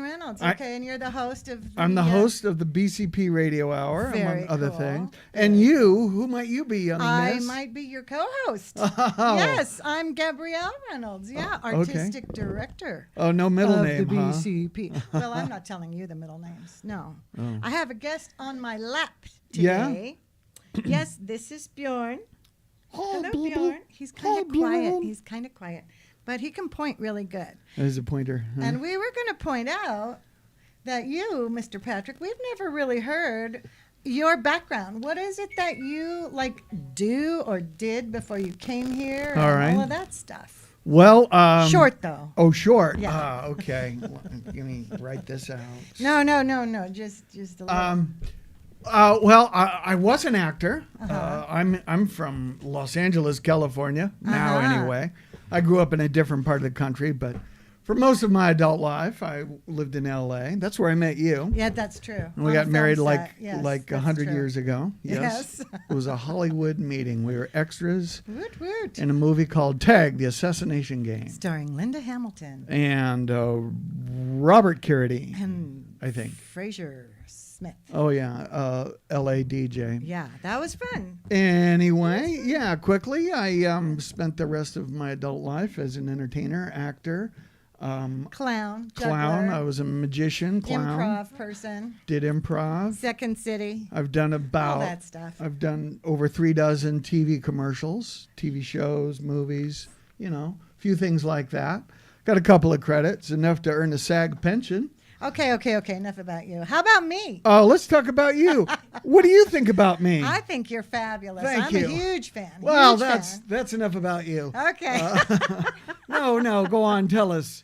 Reynolds. Okay, and you're the host of I'm the host of the BCP Radio Hour, very among other cool. things. Very And you, who might you be, young I miss? might be your co-host. Oh. Yes, I'm Gabrielle Reynolds. Yeah, artistic director. Oh, no middle of name, the huh? BCP. Well, I'm not telling you the middle names. No. Oh. I have a guest on my lap Yeah? today. Yes, this is Bjorn. Hello, baby. Bjorn. He's kind Hi, of quiet. Bjorn. He's kind of quiet, but he can point really good. There's a pointer. Huh? And we were going to point out that you, Mr. Patrick, we've never really heard your background. What is it that you do or did before you came here? All and right. all of that stuff. Well, Short though. Oh, short. Yeah. Okay. Let me write this out. No. Just a little. Well, I was an actor. Uh-huh. I'm from Los Angeles, California, now Uh-huh. anyway. I grew up in a different part of the country, but for most of my adult life, I lived in L.A. That's where I met you. Yeah, that's true. And we On got a film married set. like Yes, 100 that's true. years ago. Yes. It was a Hollywood meeting. We were extras Woot woot. in a movie called Tag, The Assassination Game. Starring Linda Hamilton And Robert Carradine, and I think. Fraser Smith. Oh, yeah. L.A. DJ. Yeah, that was fun. Anyway, yeah, quickly, I spent the rest of my adult life as an entertainer, actor, Clown. clown. Juggler, I was a magician, clown. improv person. Did improv. Second City. I've done All that stuff. I've done over 36 TV commercials, TV shows, movies, a few things like that. Got a couple of credits, enough to earn a SAG pension. Okay. Enough about you. How about me? Oh, let's talk about you. What do you think about me? I think you're fabulous. Thank I'm you. a huge fan. Well, huge that's enough about you. fan. Okay. No, go on, tell us.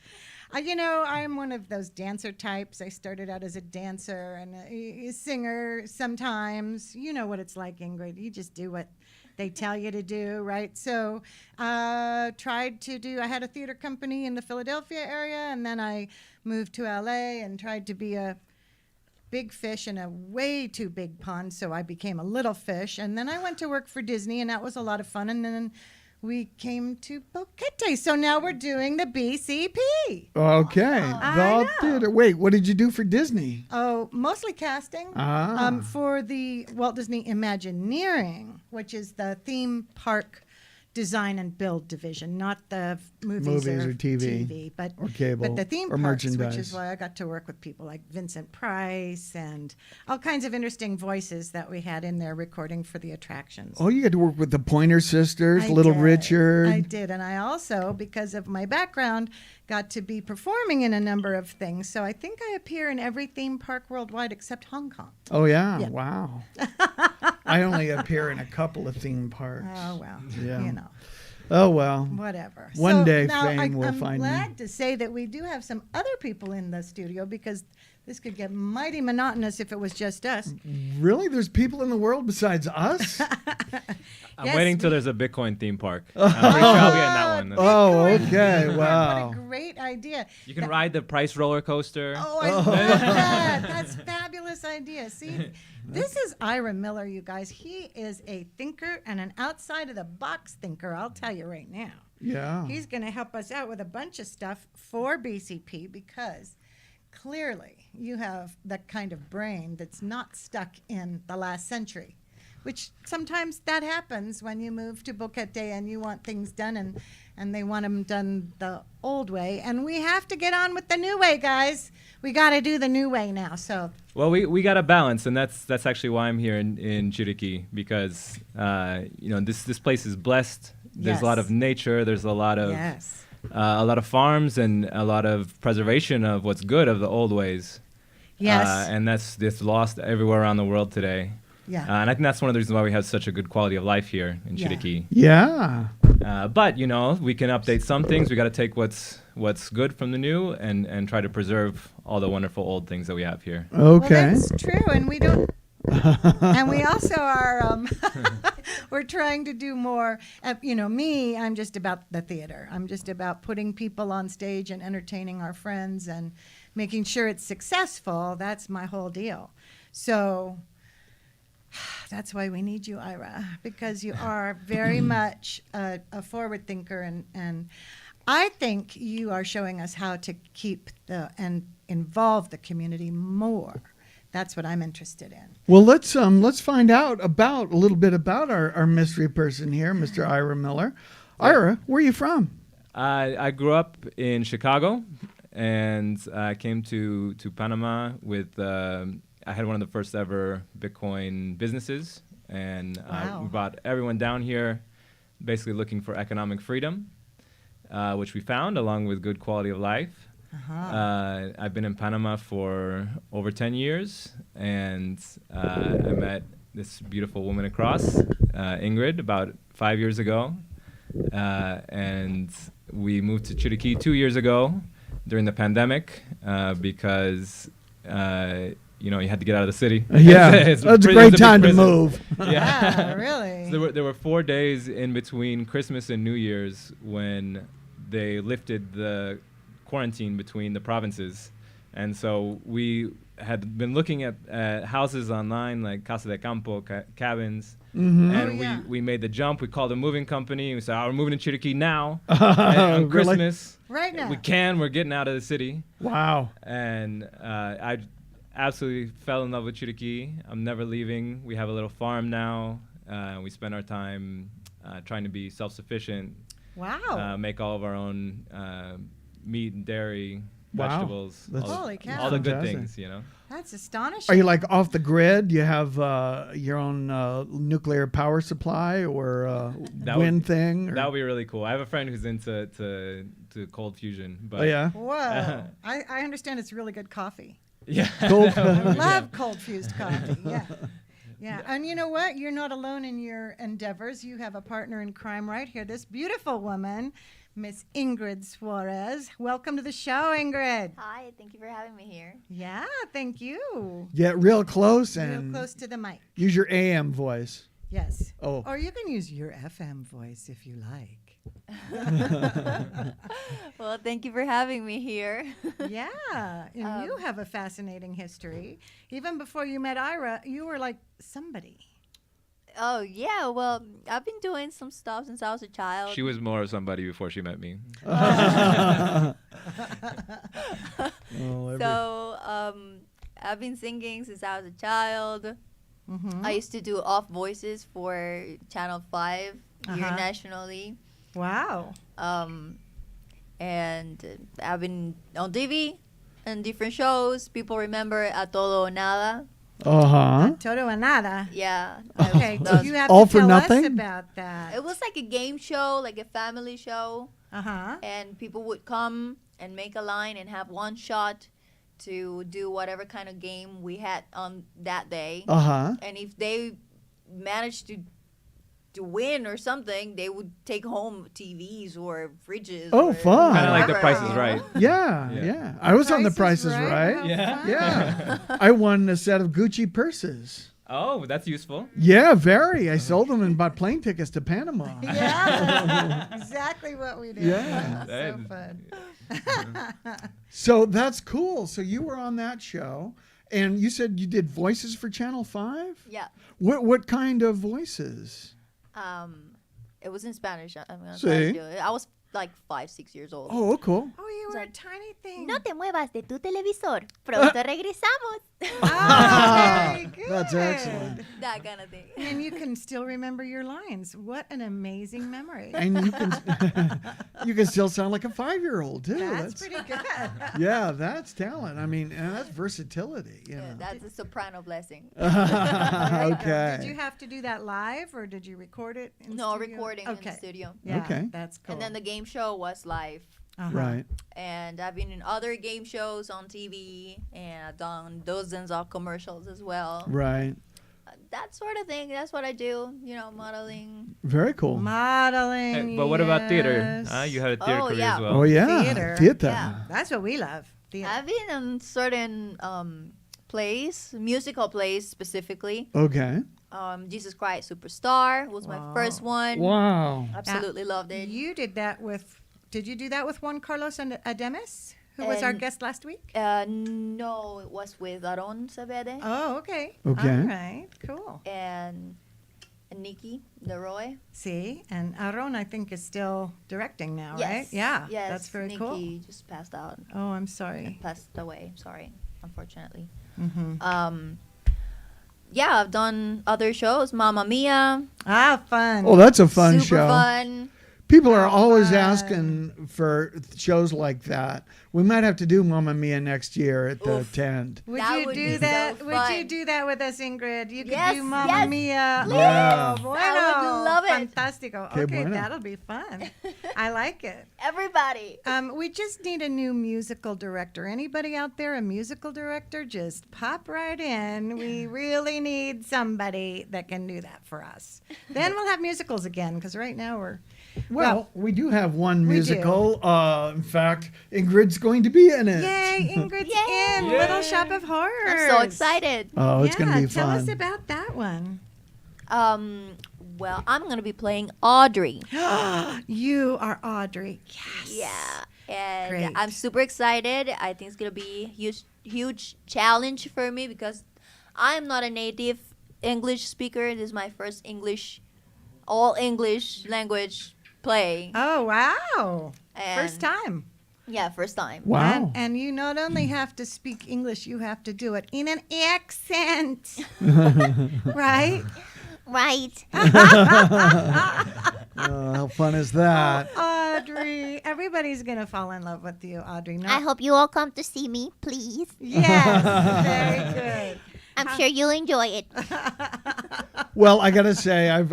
I'm one of those dancer types. I started out as a dancer and a singer sometimes. You know what it's like, Ingrid. You just do what they tell you to do, right? So I had a theater company in the Philadelphia area, and then I moved to LA and tried to be a big fish in a way too big pond, so I became a little fish. And then I went to work for Disney, and that was a lot of fun. And then we came to Boquete, so now we're doing the BCP. Okay. I The know. theater. Wait, what did you do for Disney? Oh, mostly casting for the Walt Disney Imagineering, which is the theme park design and build division, not the movies or TV, but or cable, but the theme or parks, which merchandise. is why I got to work with people like Vincent Price and all kinds of interesting voices that we had in there recording for the attractions. Oh, you got to work with the Pointer Sisters, I Little did. Richard. I did, and I also, because of my background, got to be performing in a number of things. So I think I appear in every theme park worldwide except Hong Kong. Oh, yeah. Yeah. Wow. I only appear in a couple of theme parks. Oh, well, Yeah. you know. Oh, well. Whatever. One day now fame will I'm find me. glad to say that we do have some other people in the studio because this could get mighty monotonous if it was just us. Really? There's people in the world besides us? I'm Yes, waiting till we- there's a Bitcoin theme park. I'm pretty sure I'll be in that one. Oh, Bitcoin okay. theme park. Wow. What a great idea. You can ride the Price roller coaster. Oh, I love that. That's a fabulous idea. See, this is Ira Miller, you guys. He is a thinker and an outside of the box thinker, I'll tell you right now. Yeah. He's going to help us out with a bunch of stuff for BCP because clearly you have the kind of brain that's not stuck in the last century, which sometimes that happens when you move to Boquete and you want things done and they want them done the old way. And we have to get on with the new way, guys. We got to do the new way now. So Well, we got a balance, and that's actually why I'm here in Chiriquí, because this place is blessed. There's a lot Yes. of nature. There's a lot of yes. farms and a lot of preservation of what's good of the old ways. Yes. And that's lost everywhere around the world today. Yeah. And I think that's one of the reasons why we have such a good quality of life here in Yeah. Chiriquí. Yeah. But we can update some things. We got to take what's good from the new and try to preserve all the wonderful old things that we have here. Okay. Well, that's true, and we don't. And we also are. We're trying to do more. Me, I'm just about the theater. I'm just about putting people on stage and entertaining our friends and making sure it's successful. That's my whole deal. So that's why we need you, Ira, because you are very much a forward thinker, and I think you are showing us how to keep and involve the community more. That's what I'm interested in. Well, let's find out a little bit about our mystery person here, Mr. Ira Miller. Ira, where are you from? I grew up in Chicago, and I came to Panama with. I had one of the first ever Bitcoin businesses, and we brought everyone down here, basically looking for economic freedom, which we found, along with good quality of life. I've been in Panama for over 10 years, and I met this beautiful woman across, Ingrid, about 5 years ago. And we moved to Chiriquí 2 years ago during the pandemic because, you had to get out of the city. Yeah, it's a great time to move. Yeah, really. So there were 4 days in between Christmas and New Year's when they lifted the quarantine between the provinces, and so we had been looking at houses online, like Casa de Campo, cabins, and we made the jump. We called a moving company, and we said, we're moving to Chiriquí now. On Christmas. Right now. We're getting out of the city. Wow. And I absolutely fell in love with Chiriquí. I'm never leaving. We have a little farm now. We spend our time trying to be self-sufficient. Wow. Make all of our own meat and dairy, vegetables, Holy cow. all the good Fantastic. things, That's astonishing. Are you like off the grid? You have your own nuclear power supply or wind thing? Or? That would be really cool. I have a friend who's into to cold fusion. But Oh, yeah? Whoa. I understand it's really good coffee. Yeah. Cold. I love cold fused coffee. Yeah. Yeah. And you know what? You're not alone in your endeavors. You have a partner in crime right here. This beautiful woman, Miss Ingrid Suarez. Welcome to the show, Ingrid. Hi, thank you for having me here. Yeah, thank you. Get real close Real and close to the mic. use your AM voice. Yes. Oh. Or you can use your FM voice if you like. Well, thank you for having me here. Yeah. And you have a fascinating history. Even before you met Ira, you were like somebody. Oh, yeah, well, I've been doing some stuff since I was a child. She was more of somebody before she met me. So, I've been singing since I was a child. I used to do off voices for Channel 5 here nationally. Wow. And I've been on TV and different shows. People remember A Todo o Nada. Todo o nada. Yeah. Okay. You have All to for tell nothing? us about that. It was like a game show, like a family show. Uh-huh. And people would come and make a line and have one shot to do whatever kind of game we had on that day. And if they managed to win or something, they would take home TVs or fridges. Oh, or fun. Kind of like The whatever. Price is Right. Yeah. I was on The Price is Right. How Yeah. fun. Yeah. I won a set of Gucci purses. Oh, that's useful. Yeah, very. I sold them and bought plane tickets to Panama. Yeah. Exactly what we did. Yeah. So fun. So that's cool. So you were on that show, and you said you did voices for Channel 5? Yeah. What kind of voices? It was in Spanish. I'm gonna See? try to do it. I was like 5-6 years old. Oh, cool. Oh, you were a like, tiny thing. No te muevas de tu televisor. Pronto regresamos. Oh, very good. That's excellent. That kind of thing. And you can still remember your lines. What an amazing memory. And you can still sound like a 5-year-old too. That's pretty good. Yeah, that's talent. I mean, and that's versatility. You Yeah, know. that's a soprano blessing. Okay. Did you have to do that live or did you record it in No, studio? recording in the Okay. studio. Yeah, Okay. that's cool. And then the game show was live. Right. And I've been in other game shows on TV, and I've done dozens of commercials as well. Right. That sort of thing. That's what I do. Modeling. Very cool. Modeling. Hey, but what about theater? yes. You had a theater Oh, career yeah. as well. Oh yeah. Theater. Theater. Yeah. That's what we love. Theater. I've been in certain plays, musical plays specifically. Okay. Jesus Christ Superstar was my first one. Wow. Absolutely loved it. You did that with, did you do that with Juan Carlos and Ademis, who was our And- guest last week? No, it was with Aron Sevede. Oh, okay. Okay. All right, cool. And Nikki Leroy. See, and Aaron, I think, is still directing now, Yes. right? Yeah, Yes. that's very Nikki cool. just passed out. Oh, I'm sorry. Passed away. Sorry, unfortunately. Mm-hmm. Yeah, I've done other shows. Mamma Mia. Ah, fun. Oh, that's a fun Super show. fun. People are always fun. asking for shows like that. We might have to do Mamma Mia next year at the Oof. tent. Would That you would do be that? so Would you fun. do that with us, Ingrid? You could Yes, do Mamma yes, Mia. please. Yeah. Oh, bueno. I would love it. Fantastico. Que Okay, bueno. that'll be fun. I like it. Everybody. We just need a new musical director. Anybody out there, a musical director? Just pop right in. We really need somebody that can do that for us. Then we'll have musicals again, because right now we're... Well, we do have one We do. musical. In fact, Ingrid's going to be in it. Yay, Ingrid's Yay. in Yay. Little Shop of Horrors. I'm so excited. Oh, it's going to be Tell us fun. about that one. Well, I'm gonna be playing Audrey. You are Audrey. Yes. Yeah, and Great. I'm super excited. I think it's gonna be a huge challenge for me because I'm not a native English speaker. This is my first all English language play. Oh, wow. And First time. Yeah, first time. Wow. And you not only have to speak English, you have to do it in an accent. Right? Right. How fun is that? Audrey. Everybody's going to fall in love with you, Audrey. No? I hope you all come to see me, please. Yes. Very good. I'm sure you'll enjoy it. Well, I got to say, I'm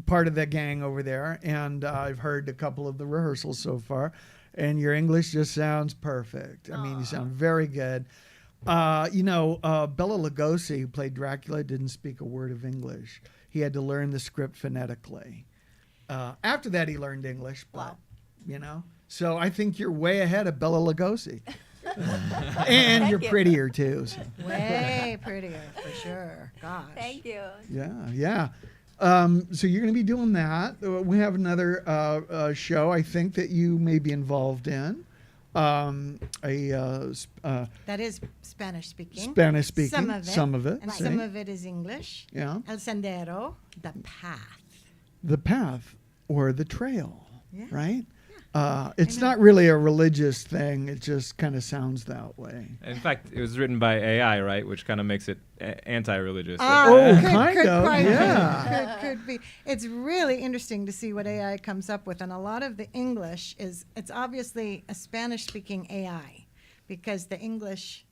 part of that gang over there, and I've heard a couple of the rehearsals so far, and your English just sounds perfect. I mean, you sound very good. Bela Lugosi, who played Dracula, didn't speak a word of English. He had to learn the script phonetically. After that, he learned English, but, So I think you're way ahead of Bela Lugosi. And you're you. prettier, too. So. Way prettier, for sure. Gosh. Thank you. Yeah. So you're going to be doing that. We have another show, I think, that you may be involved in. That is Spanish speaking. Spanish speaking. Some of it. And see? some of it is English. Yeah. El Sendero, the path. The path or the trail, Yeah. right? It's not really a religious thing. It just kind of sounds that way. In fact, it was written by AI, right? Which kind of makes it anti-religious. Oh, Could kind of, quite be. yeah. Could be. It's really interesting to see what AI comes up with, and a lot of the English it's obviously a Spanish-speaking AI, because the English.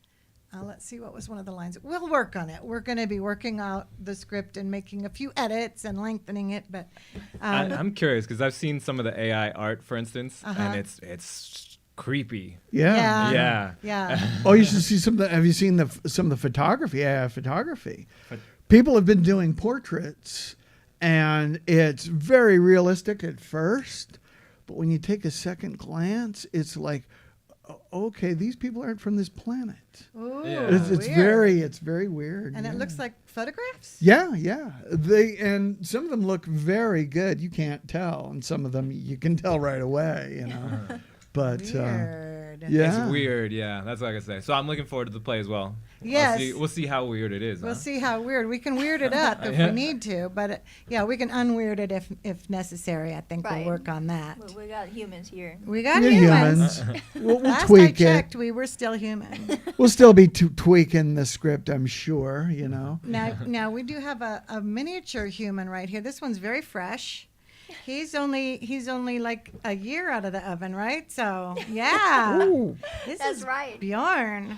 Let's see, what was one of the lines? We'll work on it. We're going to be working out the script and making a few edits and lengthening it, but I'm curious because I've seen some of the AI art, for instance, Uh-huh. and it's creepy. Yeah. Yeah. Oh, you should see some of the. Have you seen some of the photography? AI photography. People have been doing portraits, and it's very realistic at first, but when you take a second glance, it's like, okay, these people aren't from this planet. Ooh, Yeah. It's weird. very weird. And yeah. it looks like photographs? Yeah. And some of them look very good. You can't tell, and some of them you can tell right away. But Weird. yeah, It's weird, yeah. That's what I can say. So I'm looking forward to the play as well. Yes. We'll see how weird it is. We'll huh? see how weird. We can weird it up if Yeah. we need to, but we can unweird it if necessary. I think Right. we'll work on that. We got humans here. We got You're humans. We'll Last I tweak it. checked, we were still human. We'll still be tweaking the script, I'm sure. Now we do have a miniature human right here. This one's very fresh. He's only like a year out of the oven, right? So yeah, Ooh. this That's is right. Bjorn.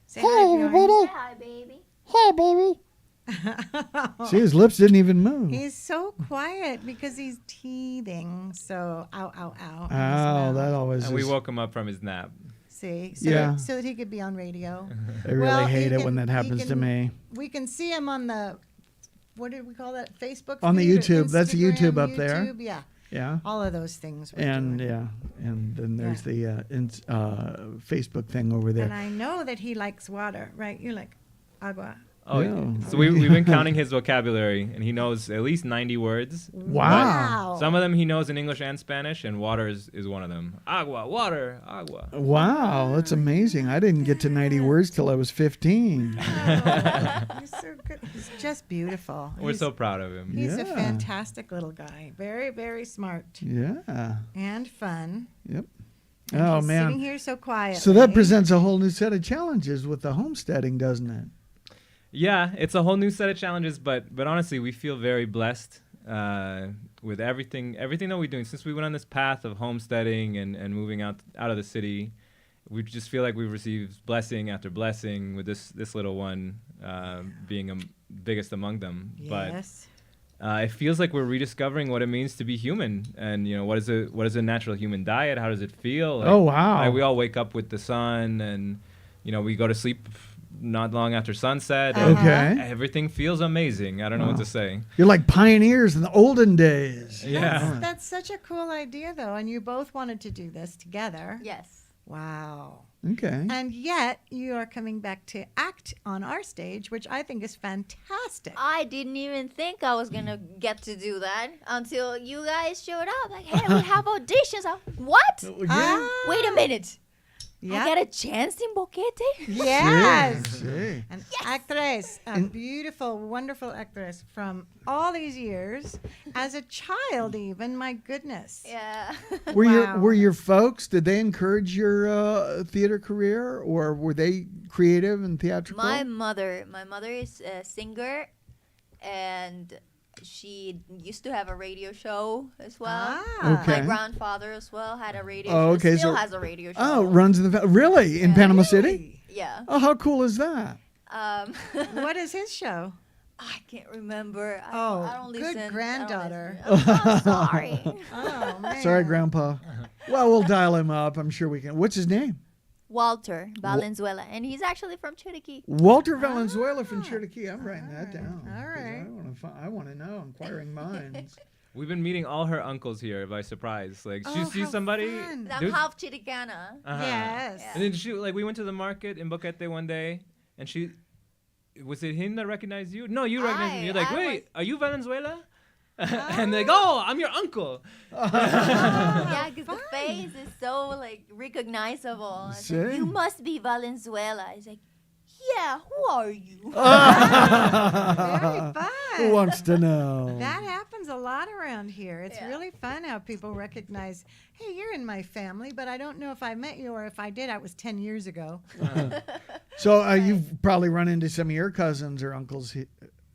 Say Hey, hi, Bjorn. Hi, baby. Hey, baby. See, his lips didn't even move. He's so quiet because he's teething. So ow, ow, ow. in his Oh, mouth. that always And we is. woke him up from his nap. See, Yeah. so that he could be on radio. I really Well, hate he it when can- that he happens to can- me. We can see him on the, what did we call that? Facebook On the feed or YouTube. That's Instagram, YouTube up there. YouTube, yeah, Yeah. all of those things. we're And doing. and then there's the Facebook thing over And there. I know that he likes water, right? You're like agua. Oh, Yeah. so we've been counting his vocabulary, and he knows at least 90 words. Wow. Some of them he knows in English and Spanish, and water is one of them. Agua, water, agua. Wow, that's amazing. I didn't get to 90 words till I was 15. He's so good. He's just beautiful. We're so proud of him. He's a Yeah. fantastic little guy. Very, very smart Yeah. and fun. Yep. And Oh, he's man. sitting here so quietly. So that presents a whole new set of challenges with the homesteading, doesn't it? Yeah, it's a whole new set of challenges, but honestly, we feel very blessed with everything that we're doing. Since we went on this path of homesteading and moving out of the city, we just feel like we've received blessing after blessing with this little one being biggest among them. Yes. But it feels like we're rediscovering what it means to be human, and what is a natural human diet? How does it feel? Like, Oh, wow. Like we all wake up with the sun, and we go to sleep not long after sunset. and Okay. Everything feels amazing. I don't know what to say. You're like pioneers in the olden days. Yeah. That's such a cool idea, though. And you both wanted to do this together. Yes. Wow. Okay. And yet you are coming back to act on our stage, which I think is fantastic. I didn't even think I was gonna get to do that until you guys showed up. Like, hey, we have auditions. What? Yeah. Wait a minute. Yeah. I get a chance in Boquete? Yes. See. An actress, a beautiful, wonderful actress from all these years, as a child even. My goodness. Yeah. Were your folks? Did they encourage your theater career, or were they creative and theatrical? My mother is a singer, and she used to have a radio show as well. Ah. Okay. My grandfather as well had a radio Oh, show. okay, Still so- has a radio show. Oh, runs in the really in Yeah. Panama City. Yeah. Oh, how cool is that? What is his show? I can't remember. Oh, I don't good listen. I don't granddaughter. listen. I'm sorry. Oh, man. Sorry, Grandpa. Well, we'll dial him up. I'm sure we can. What's his name? Walter Valenzuela, and he's actually from Chiriquí. Walter Valenzuela from Chiriquí. I'm writing that down. All 'cause right. I want to know. Inquiring minds. We've been meeting all her uncles here by surprise. Like she Oh, sees how somebody. fun. I'm There's- half Chiricana. Uh-huh. Yes. And then we went to the market in Boquete one day, and was it him that recognized you? No, you recognized me. You're like, I wait, are you Valenzuela? And they're like, oh, I'm your uncle. Yeah, because the face is so like recognizable. It's like, See? you must be Valenzuela. It's like, yeah, who are you? Very fun. Who wants to know? That happens a lot around here. It's Yeah. really fun how people recognize, hey, you're in my family, but I don't know if I met you, or if I did, that was 10 years ago. So you've probably run into some of your cousins or uncles.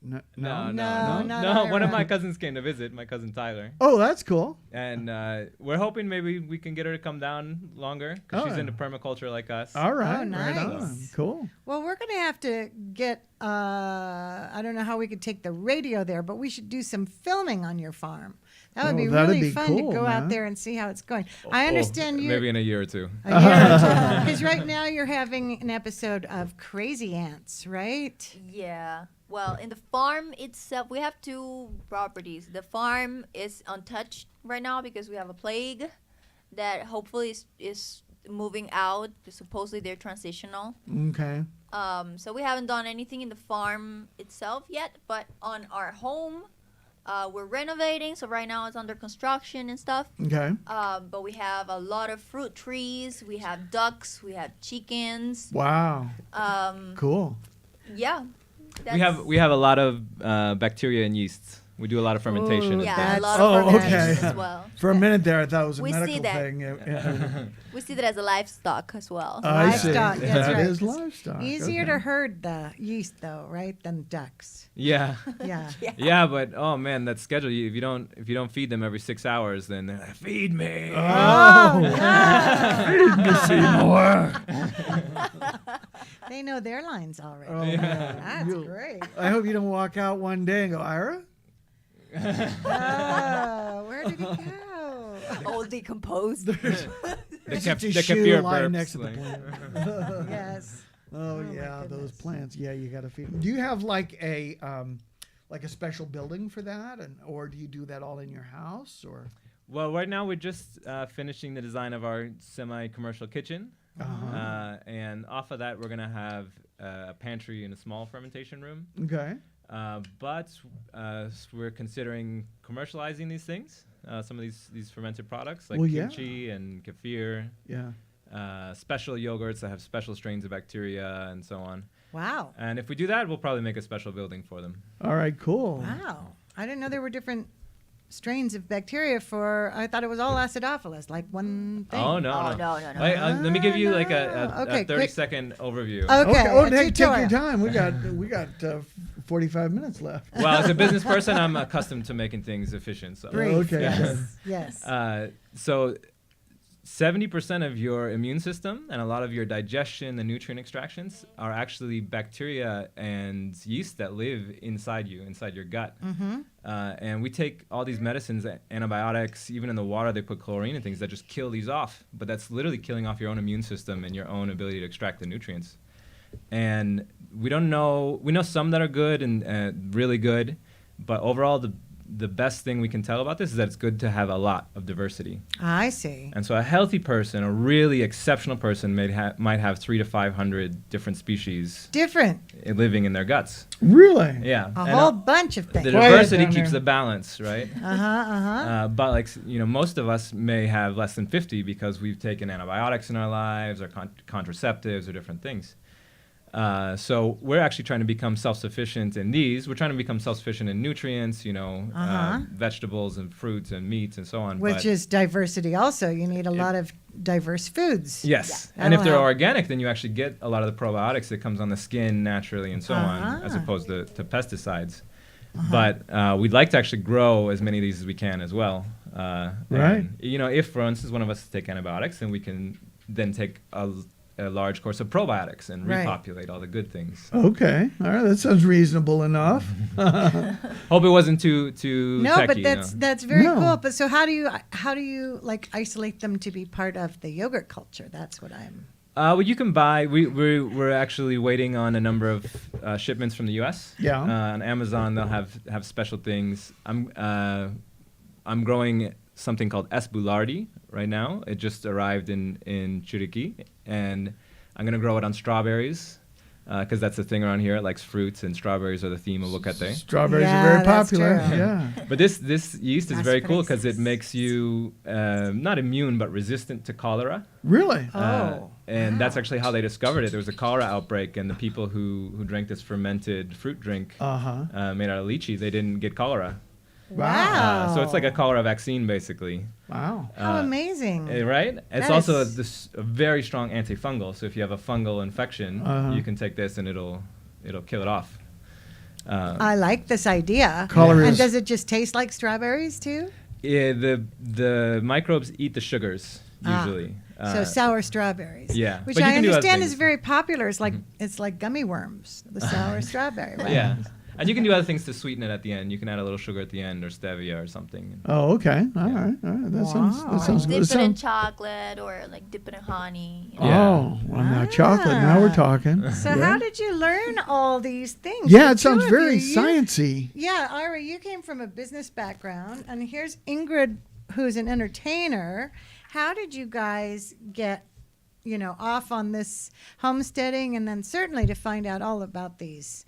No. No, No. not One of my Ira. cousins came to visit, my cousin Tyler. Oh, that's cool. And we're hoping maybe we can get her to come down longer because she's Oh. into permaculture like us. All right. Oh, Right on. nice. Cool. Well, we're going to have to get, I don't know how we could take the radio there, but we should do some filming on your farm. That would Oh, be that'd really be fun cool, to go man. out there and see how it's going. I understand you. Maybe in a year or two. Because right now you're having an episode of Crazy Ants, right? Yeah. Well, in the farm itself, we have two properties. The farm is untouched right now because we have a plague that hopefully is moving out. Supposedly they're transitional. Okay. So we haven't done anything in the farm itself yet, but on our home, we're renovating. So right now it's under construction and stuff. Okay. But we have a lot of fruit trees. We have ducks. We have chickens. Wow. Cool. Yeah. We have a lot of bacteria and yeasts. We do a lot of fermentation. Ooh, and Yeah, a stuff. lot Oh, of fermentation okay. as well. For a minute there, I thought it was a We see medical that. thing. Yeah. We see that as a livestock as well. I see. Livestock, that's That right. is livestock. Easier Okay. to herd the yeast, though, right, than ducks. Yeah. Yeah. Yeah, but oh man, that schedule. If you don't feed them every 6 hours, then they're like, feed me. Feed me, Seymour. They know their lines already. Oh, man. That's You- great. I hope you don't walk out one day and go, Ira? Oh, where did he go? All decomposed. There's The just a the shoe kefir lying burps, next to the like- plant. Yes. Oh, my yeah, those goodness. plants. Yeah, you got to feed them. Do you have like a special building for that, or do you do that all in your house, or? Well, right now we're just finishing the design of our semi-commercial kitchen, Uh-huh. and off of that, we're going to have a pantry and a small fermentation room. Okay. But we're considering commercializing these things, some of these fermented products like kimchi and kefir. Yeah. Special yogurts that have special strains of bacteria and so on. Wow. And if we do that, we'll probably make a special building for them. All right, cool. Wow. I didn't know there were different strains of bacteria I thought it was all acidophilus, like one thing. Oh, no. Wait, let me give you like a 30-second overview. Okay. Oh, take your time. We got 45 minutes left. Well, as a business person, I'm accustomed to making things efficient. So. Brief. Okay. Yes. So 70% of your immune system and a lot of your digestion, the nutrient extractions, are actually bacteria and yeast that live inside you, inside your gut. Mm-hmm. And we take all these medicines, antibiotics, even in the water they put chlorine and things that just kill these off. But that's literally killing off your own immune system and your own ability to extract the nutrients. And we don't know, we know some that are good and really good, but overall the best thing we can tell about this is that it's good to have a lot of diversity. I see. And so a healthy person, a really exceptional person, might have 300 to 500 different species living in their guts. Really? Yeah. A whole bunch of things. The diversity keeps the balance, right? But like, most of us may have less than 50 because we've taken antibiotics in our lives or contraceptives or different things. So we're actually trying to become self-sufficient in these. We're trying to become self-sufficient in nutrients, vegetables and fruits and meats and so on. Which is diversity also. You need a lot of diverse foods. Yes. Yeah. And if they're organic, then you actually get a lot of the probiotics that comes on the skin naturally and so on, as opposed to pesticides. But we'd like to actually grow as many of these as we can as well. Right. And, if, for instance, one of us take antibiotics, then we can then take a large course of probiotics and repopulate all the good things. Okay, all right, that sounds reasonable enough. Hope it wasn't too no, techy, but that's very cool. But so how do you like isolate them to be part of the yogurt culture? That's what I'm. Well, you can buy. We're actually waiting on a number of shipments from the U.S. Yeah. On Amazon, they'll have special things. I'm growing something called S. boulardii right now. It just arrived in Chiriquí, and I'm gonna grow it on strawberries because that's the thing around here. It likes fruits, and strawberries are the theme of Boquete. Strawberries are very popular. Yeah. But this yeast is very cool because it makes you not immune but resistant to cholera. Really? And that's actually how they discovered it. There was a cholera outbreak, and the people who drank this fermented fruit drink made out of lychee, they didn't get cholera. Wow. So it's like a cholera vaccine, basically. Wow. How amazing. Right? It's also a very strong antifungal. So if you have a fungal infection, you can take this and it'll kill it off. I like this idea. And does it just taste like strawberries too? Yeah, the microbes eat the sugars usually. So sour strawberries. Yeah. Which I understand is very popular. It's like gummy worms, the sour strawberry. Right? Yeah. And you can do other things to sweeten it at the end. You can add a little sugar at the end or stevia or something. Oh, okay. All right. That sounds good. Dip it in chocolate or like dip it in honey. Oh, well, now chocolate. Now we're talking. So how did you learn all these things? Yeah, it sounds very sciencey. Yeah, Ira, you came from a business background, and here's Ingrid, who's an entertainer. How did you guys get, off on this homesteading, and then certainly to find out all about these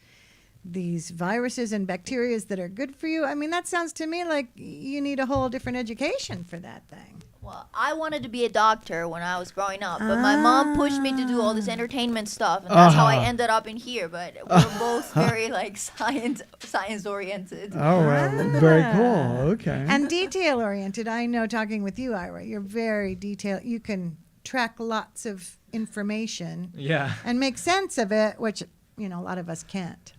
viruses and bacteria that are good for you? I mean, that sounds to me like you need a whole different education for that thing. Well, I wanted to be a doctor when I was growing up, but my mom pushed me to do all this entertainment stuff, and that's how I ended up in here. But we're both very science oriented. Oh, well, very cool. Okay. And detail oriented. I know, talking with you, Ira, you're very detailed. You can track lots of information. Yeah. And make sense of it, which a lot of us can't.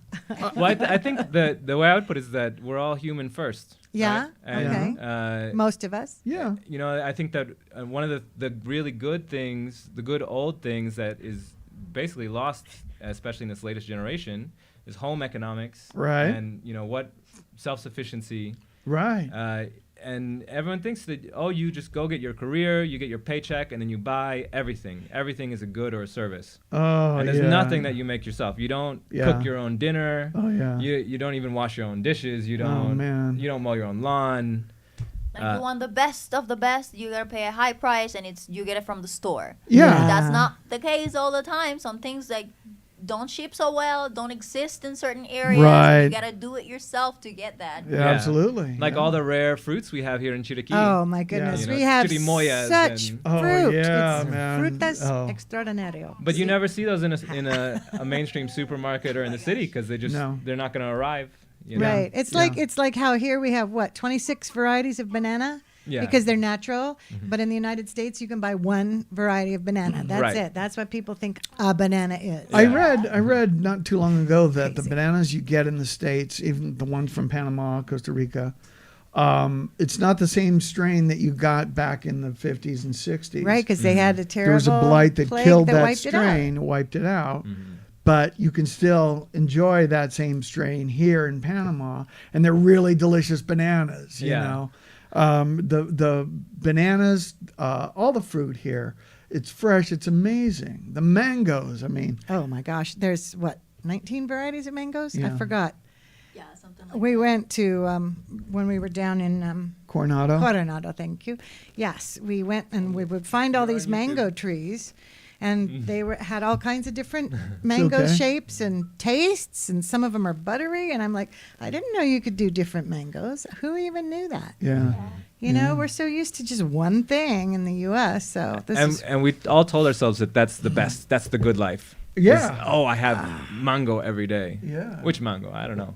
Well, I think the way I would put it is that we're all human first. Yeah. Right? Okay. Most of us. Yeah. I think that one of the really good things, the good old things that is basically lost, especially in this latest generation, is home economics. Right. And what self-sufficiency. Right. And everyone thinks that, you just go get your career, you get your paycheck, and then you buy everything. Everything is a good or a service. Oh, and there's nothing that you make yourself. You don't cook your own dinner. Oh, yeah. You don't even wash your own dishes. You don't. Oh, man. You don't mow your own lawn. If you want the best of the best, you gotta pay a high price, and you get it from the store. Yeah. That's not the case all the time. Some things like don't ship so well, don't exist in certain areas. Right. You gotta do it yourself to get that. Yeah, Yeah. absolutely. Like yeah. all the rare fruits we have here in Chiriquí. Oh my goodness, You know, we have chirimoyas such and- Oh, fruit. yeah, It's man. frutas Oh. extraordinario. But you never see those in a mainstream supermarket or in the city because they're not going to arrive. You know? Right. It's like how here we have 26 varieties of banana. Yeah. Because they're natural, but in the United States you can buy one variety of banana. That's Right. it. That's what people think a banana is. I read not too long ago that the Crazy. bananas you get in the States, even the ones from Panama, Costa Rica, it's not the same strain that you got back in the 50s and 60s. Right, because they had a terrible There was a blight that plague killed that wiped it out. strain, wiped it out. But you can still enjoy that same strain here in Panama, and they're really delicious bananas. You Yeah. know, the bananas, all the fruit here, it's fresh. It's amazing. The mangoes. I mean, Oh my gosh, there's 19 varieties of mangoes? Yeah. I forgot. Yeah, something like We went to when we were down in Coronado. Coronado, thank you. Yes, we went and we would find all these mango trees, and they had all kinds of different mango okay. shapes and tastes, and some of them are buttery. And I'm like, I didn't know you could do different mangoes. Who even knew that? Yeah. You know, we're so used to just one thing in the U.S. So this is And we all told ourselves that that's the best. That's the good life. Yeah. Is, I have mango every day. Yeah. Which mango? I don't know.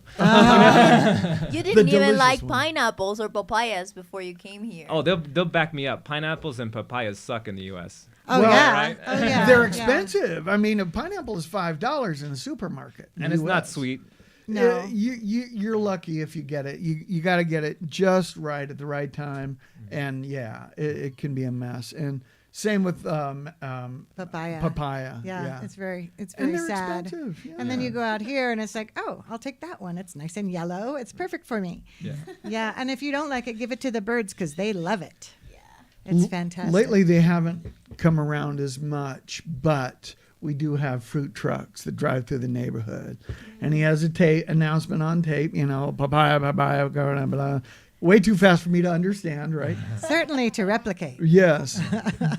You didn't even delicious like one. pineapples or papayas before you came here. Oh, they'll back me up. Pineapples and papayas suck in the U.S. oh Well, yeah, right? oh yeah, They're yeah. expensive. I mean, a pineapple is $5 in the supermarket, in And the it's not US. sweet. No, You're lucky if you get it. You got to get it just right at the right time, and yeah, it can be a mess. And same with papaya. papaya. Yeah, it's very and very they're sad. expensive. Yeah. And then you go out here and it's like, oh, I'll take that one. It's nice and yellow. It's perfect for me. Yeah. Yeah, and if you don't like it, give it to the birds because they love it. Yeah, it's fantastic. Lately, they haven't come around as much, but we do have fruit trucks that drive through the neighborhood. And he has a announcement on tape, you know, papaya, blah, blah, blah. Way too fast for me to understand, right? Certainly to replicate. Yes.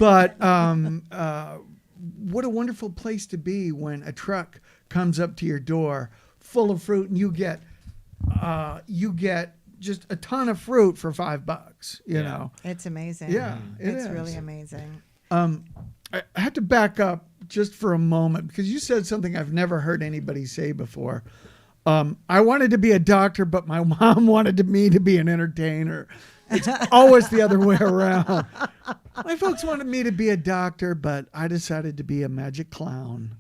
But what a wonderful place to be when a truck comes up to your door full of fruit and you get just a ton of fruit for $5, you Yeah. know. It's amazing. Yeah, it it's is. really amazing. I have to back up just for a moment because you said something I've never heard anybody say before. I wanted to be a doctor, but my mom wanted me to be an entertainer. It's always the other way around. My folks wanted me to be a doctor, but I decided to be a magic clown.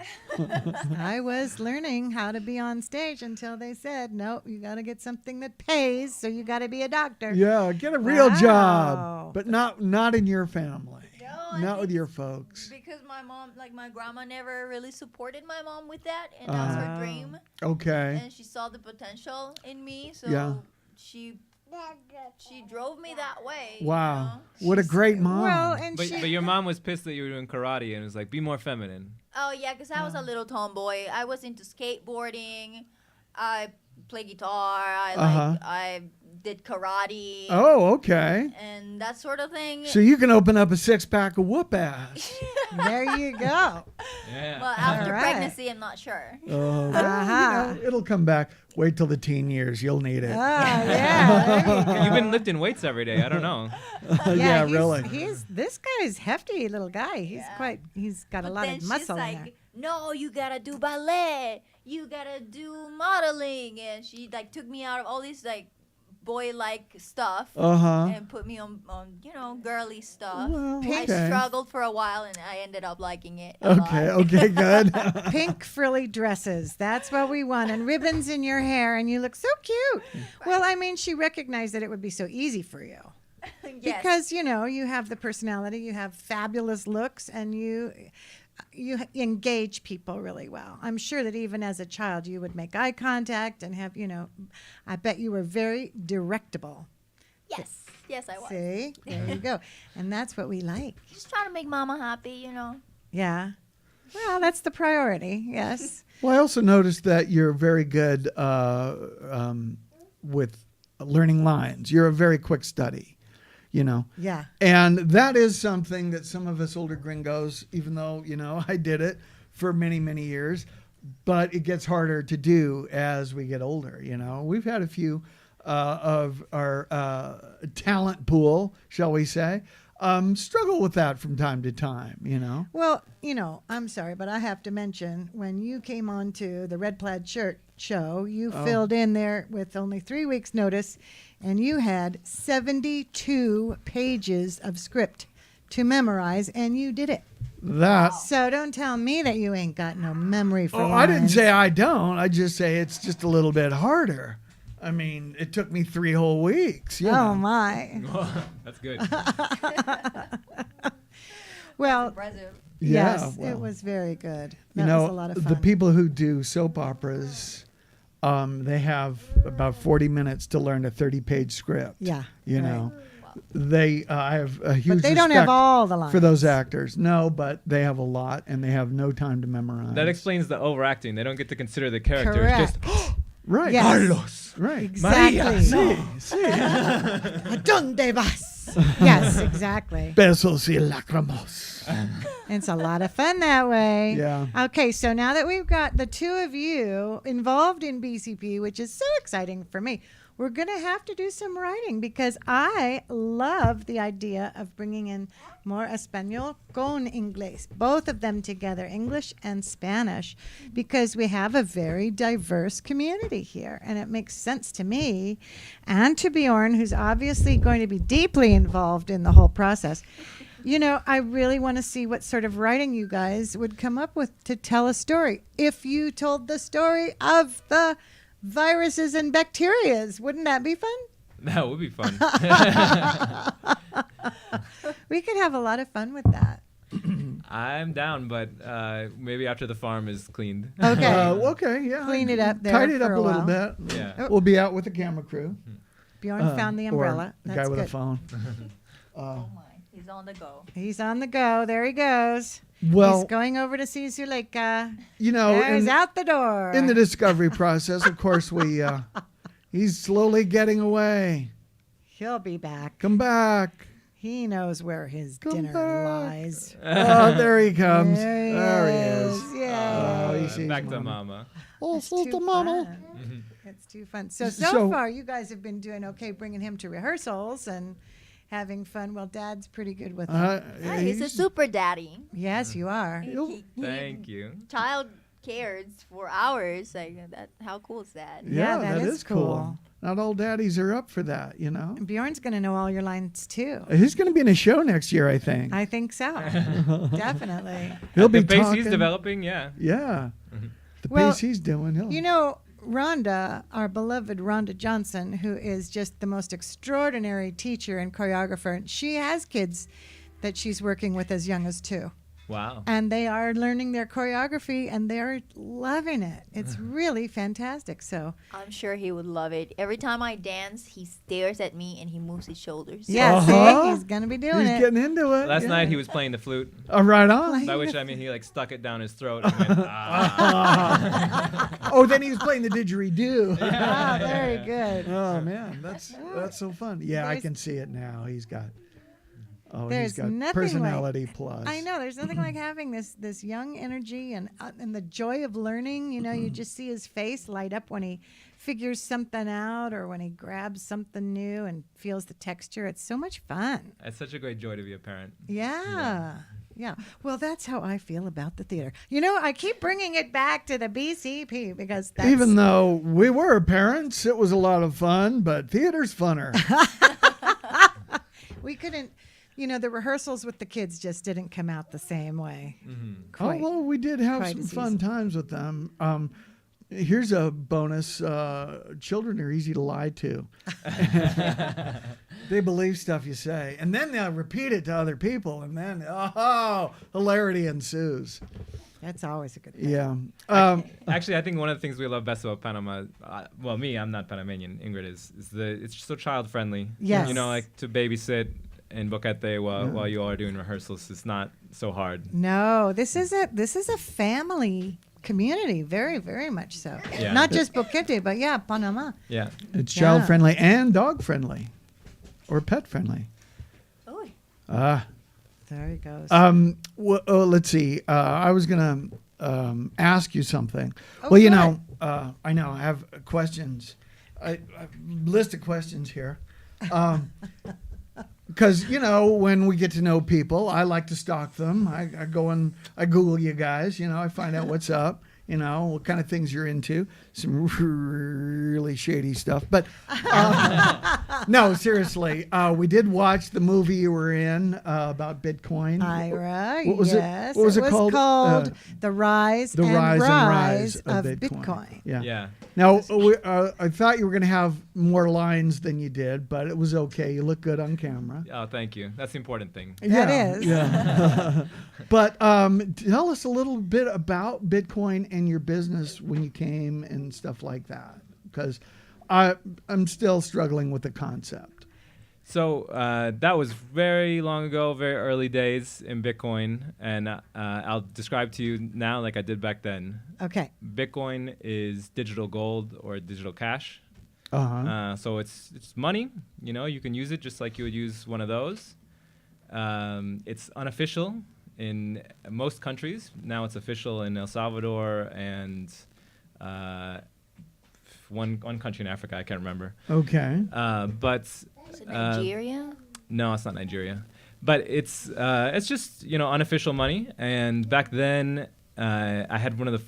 I was learning how to be on stage until they said, no, you got to get something that pays, so you got to be a doctor. Yeah, get a real Wow. job, but not in your family, No, I not with think your folks. because my mom, like my grandma, never really supported my mom with that, and that was her dream. Okay. And she saw the potential in me, so Yeah. she drove me that way. you Wow, know? what a great mom. Well, and But she, your mom was pissed that you were doing karate and was like, be more feminine. Oh yeah, because I was a little tomboy. I was into skateboarding. I play guitar. I did karate. Oh, okay. And that sort of thing. So you can open up a 6-pack of whoop ass. there you go. Yeah. Well, after All right. pregnancy, I'm not sure. Well, Uh-huh. it'll come back. Wait till the teen years. You'll need Oh, it. yeah. There you go. You've been lifting weights every day. I don't know. Yeah, he's, really. This guy's hefty little guy. He's got a But lot then of muscle she's in there. like, no, you gotta do ballet. You gotta do modeling. And she like took me out of all these like boy-like stuff Uh-huh. and put me on girly stuff. Well, I okay. struggled for a while and I ended up liking it. a lot. Okay, good. Pink frilly dresses. That's what we want. And ribbons in your hair, and you look so cute. Well, I mean, she recognized that it would be so easy for you. Yes. Because, you have the personality, you have fabulous looks, and you engage people really well. I'm sure that even as a child, you would make eye contact and have, I bet you were very directable. Yes, I was. See? There you go. And that's what we like. Just trying to make mama happy, Yeah. Well, that's the priority. Yes. Well, I also noticed that you're very good with learning lines. You're a very quick study. you know. Yeah. And that is something that some of us older gringos, even though, you know, I did it for many, many years, but it gets harder to do as we get older, you know. We've had a few of our talent pool, shall we say, struggle with that from time to time, you know. Well, you know, I'm sorry, but I have to mention when you came on to the Red Plaid Shirt show, you filled in there with only 3 weeks' notice, and you had 72 pages of script to memorize, and you did it. So don't tell me that you ain't got no memory for lines. I didn't say I don't. I just say it's just a little bit harder. I mean, it took me 3 whole weeks. You know. My. That's good. Well, Impressive. yes, well, it was very good. You That know, was a lot of fun. the people who do soap operas, they have about 40 minutes to learn a 30-page script. Yeah, You right. know, I have a huge But they don't have respect all the lines. for those actors. No, but they have a lot, and they have no time to memorize. That explains the overacting. They don't get to consider the character. Correct. It's just right. Yes. Carlos. Right. Exactly. Sí. ¿Dónde vas? Yes, exactly. Besos y lacrimos. It's a lot of fun that way. Yeah. Okay, so now that we've got the two of you involved in BCP, which is so exciting for me, we're going to have to do some writing because I love the idea of bringing in more Español con Inglés, both of them together, English and Spanish, because we have a very diverse community here. And it makes sense to me and to Bjorn, who's obviously going to be deeply involved in the whole process. You know, I really want to see what sort of writing you guys would come up with to tell a story. If you told the story of the viruses and bacterias, wouldn't that be fun? that would be fun. We could have a lot of fun with that. I'm down, but maybe after the farm is cleaned. Okay. Okay, yeah. Clean it up there Tidy it for up a a little while. bit. Yeah. We'll be out with the camera crew. Bjorn found the umbrella. Or the That's guy with good. a phone. Oh my, he's on the go. He's on the go. There he goes. Well, He's going over to see Zuleika. you know, He's out the door. in the discovery process, of course, he's slowly getting away. He'll be back. Come back. He knows where his Come dinner back. lies. Oh, there he comes. There he is. Oh, Yeah. he sees Back to Mama. mama. Oh, It's so too the mama. fun. It's too fun. So So- far, you guys have been doing okay bringing him to rehearsals and having fun. Well, Dad's pretty good with it. He's a super daddy. Yes, you are. Thank you. Child cares for hours. Like that. How cool is that? Yeah, Yeah, that is cool. Not all daddies are up for that, you know. Bjorn's going to know all your lines, too. He's going to be in a show next year, I think. I think so. Definitely. He'll be the pace talking. he's developing, yeah. Yeah. The Well, pace he's doing. He'll. You know, Rhonda, our beloved Rhonda Johnson, who is just the most extraordinary teacher and choreographer, and she has kids that she's working with as young as 2. Wow. And they are learning their choreography and they're loving it. It's really fantastic. So, I'm sure he would love it. Every time I dance, he stares at me and he moves his shoulders. yeah, Uh-huh. see, he's going to be doing He's it. getting into it. Last yeah. night he was playing the flute, Right on. by which I mean he like stuck it down his throat and went, ah. Oh, then he was playing the didgeridoo. Ah, very good. Oh man, that's so fun. Yeah, I There's- can see it now. He's got There's he's got nothing personality like, plus. I know there's nothing like having this young energy and the joy of learning. You know, you just see his face light up when he figures something out or when he grabs something new and feels the texture. It's so much fun. It's such a great joy to be a parent. Yeah. Well, that's how I feel about the theater. You know, I keep bringing it back to the BCP because that's Even though we were parents, it was a lot of fun, but theater's funner. we couldn't. You know, the rehearsals with the kids just didn't come out the same way. Quite. Although we did have quite some as fun easy. times with them. Here's a bonus. Children are easy to lie to. They believe stuff you say. And then they'll repeat it to other people. And then, hilarity ensues. That's always a good thing. Yeah. Actually, I think one of the things we love best about Panama, well, me, I'm not Panamanian. Ingrid is it's so child friendly. Yes. You know, like to babysit in Boquete while you all are doing rehearsals, it's not so hard. No, this is a family community, very, very much so. Yeah. Not just Boquete, but yeah, Panama. Yeah. It's Yeah. child friendly and dog friendly or pet friendly. There he goes. Let's see. I was gonna ask you something. Oh, well, you good. know, I know I have questions. I list of questions here. Because, you know, when we get to know people, I like to stalk them. I go and I Google you guys. You know, I find out what's up. You know, what kind of things you're into. Some really shady stuff. But no, seriously, we did watch the movie you were in about Bitcoin. Ira, What was yes. it? What was it called? The Rise The and Rise of of Bitcoin. Yeah. Yeah. Now, I thought you were going to have more lines than you did, but it was okay. You look good on camera. Oh, thank you. That's the important thing. That is. Yeah. But tell us a little bit about Bitcoin and your business when you came and stuff like that, because I'm still struggling with the concept. So that was very long ago, very early days in Bitcoin, and I'll describe to you now like I did back then. Okay. Bitcoin is digital gold or digital cash. So it's money. You know, you can use it just like you would use one of those. It's unofficial in most countries. Now it's official in El Salvador and one country in Africa. I can't remember. Okay. But Is it Nigeria? no, it's not Nigeria. But it's just, you know, unofficial money. And back then, I had some of the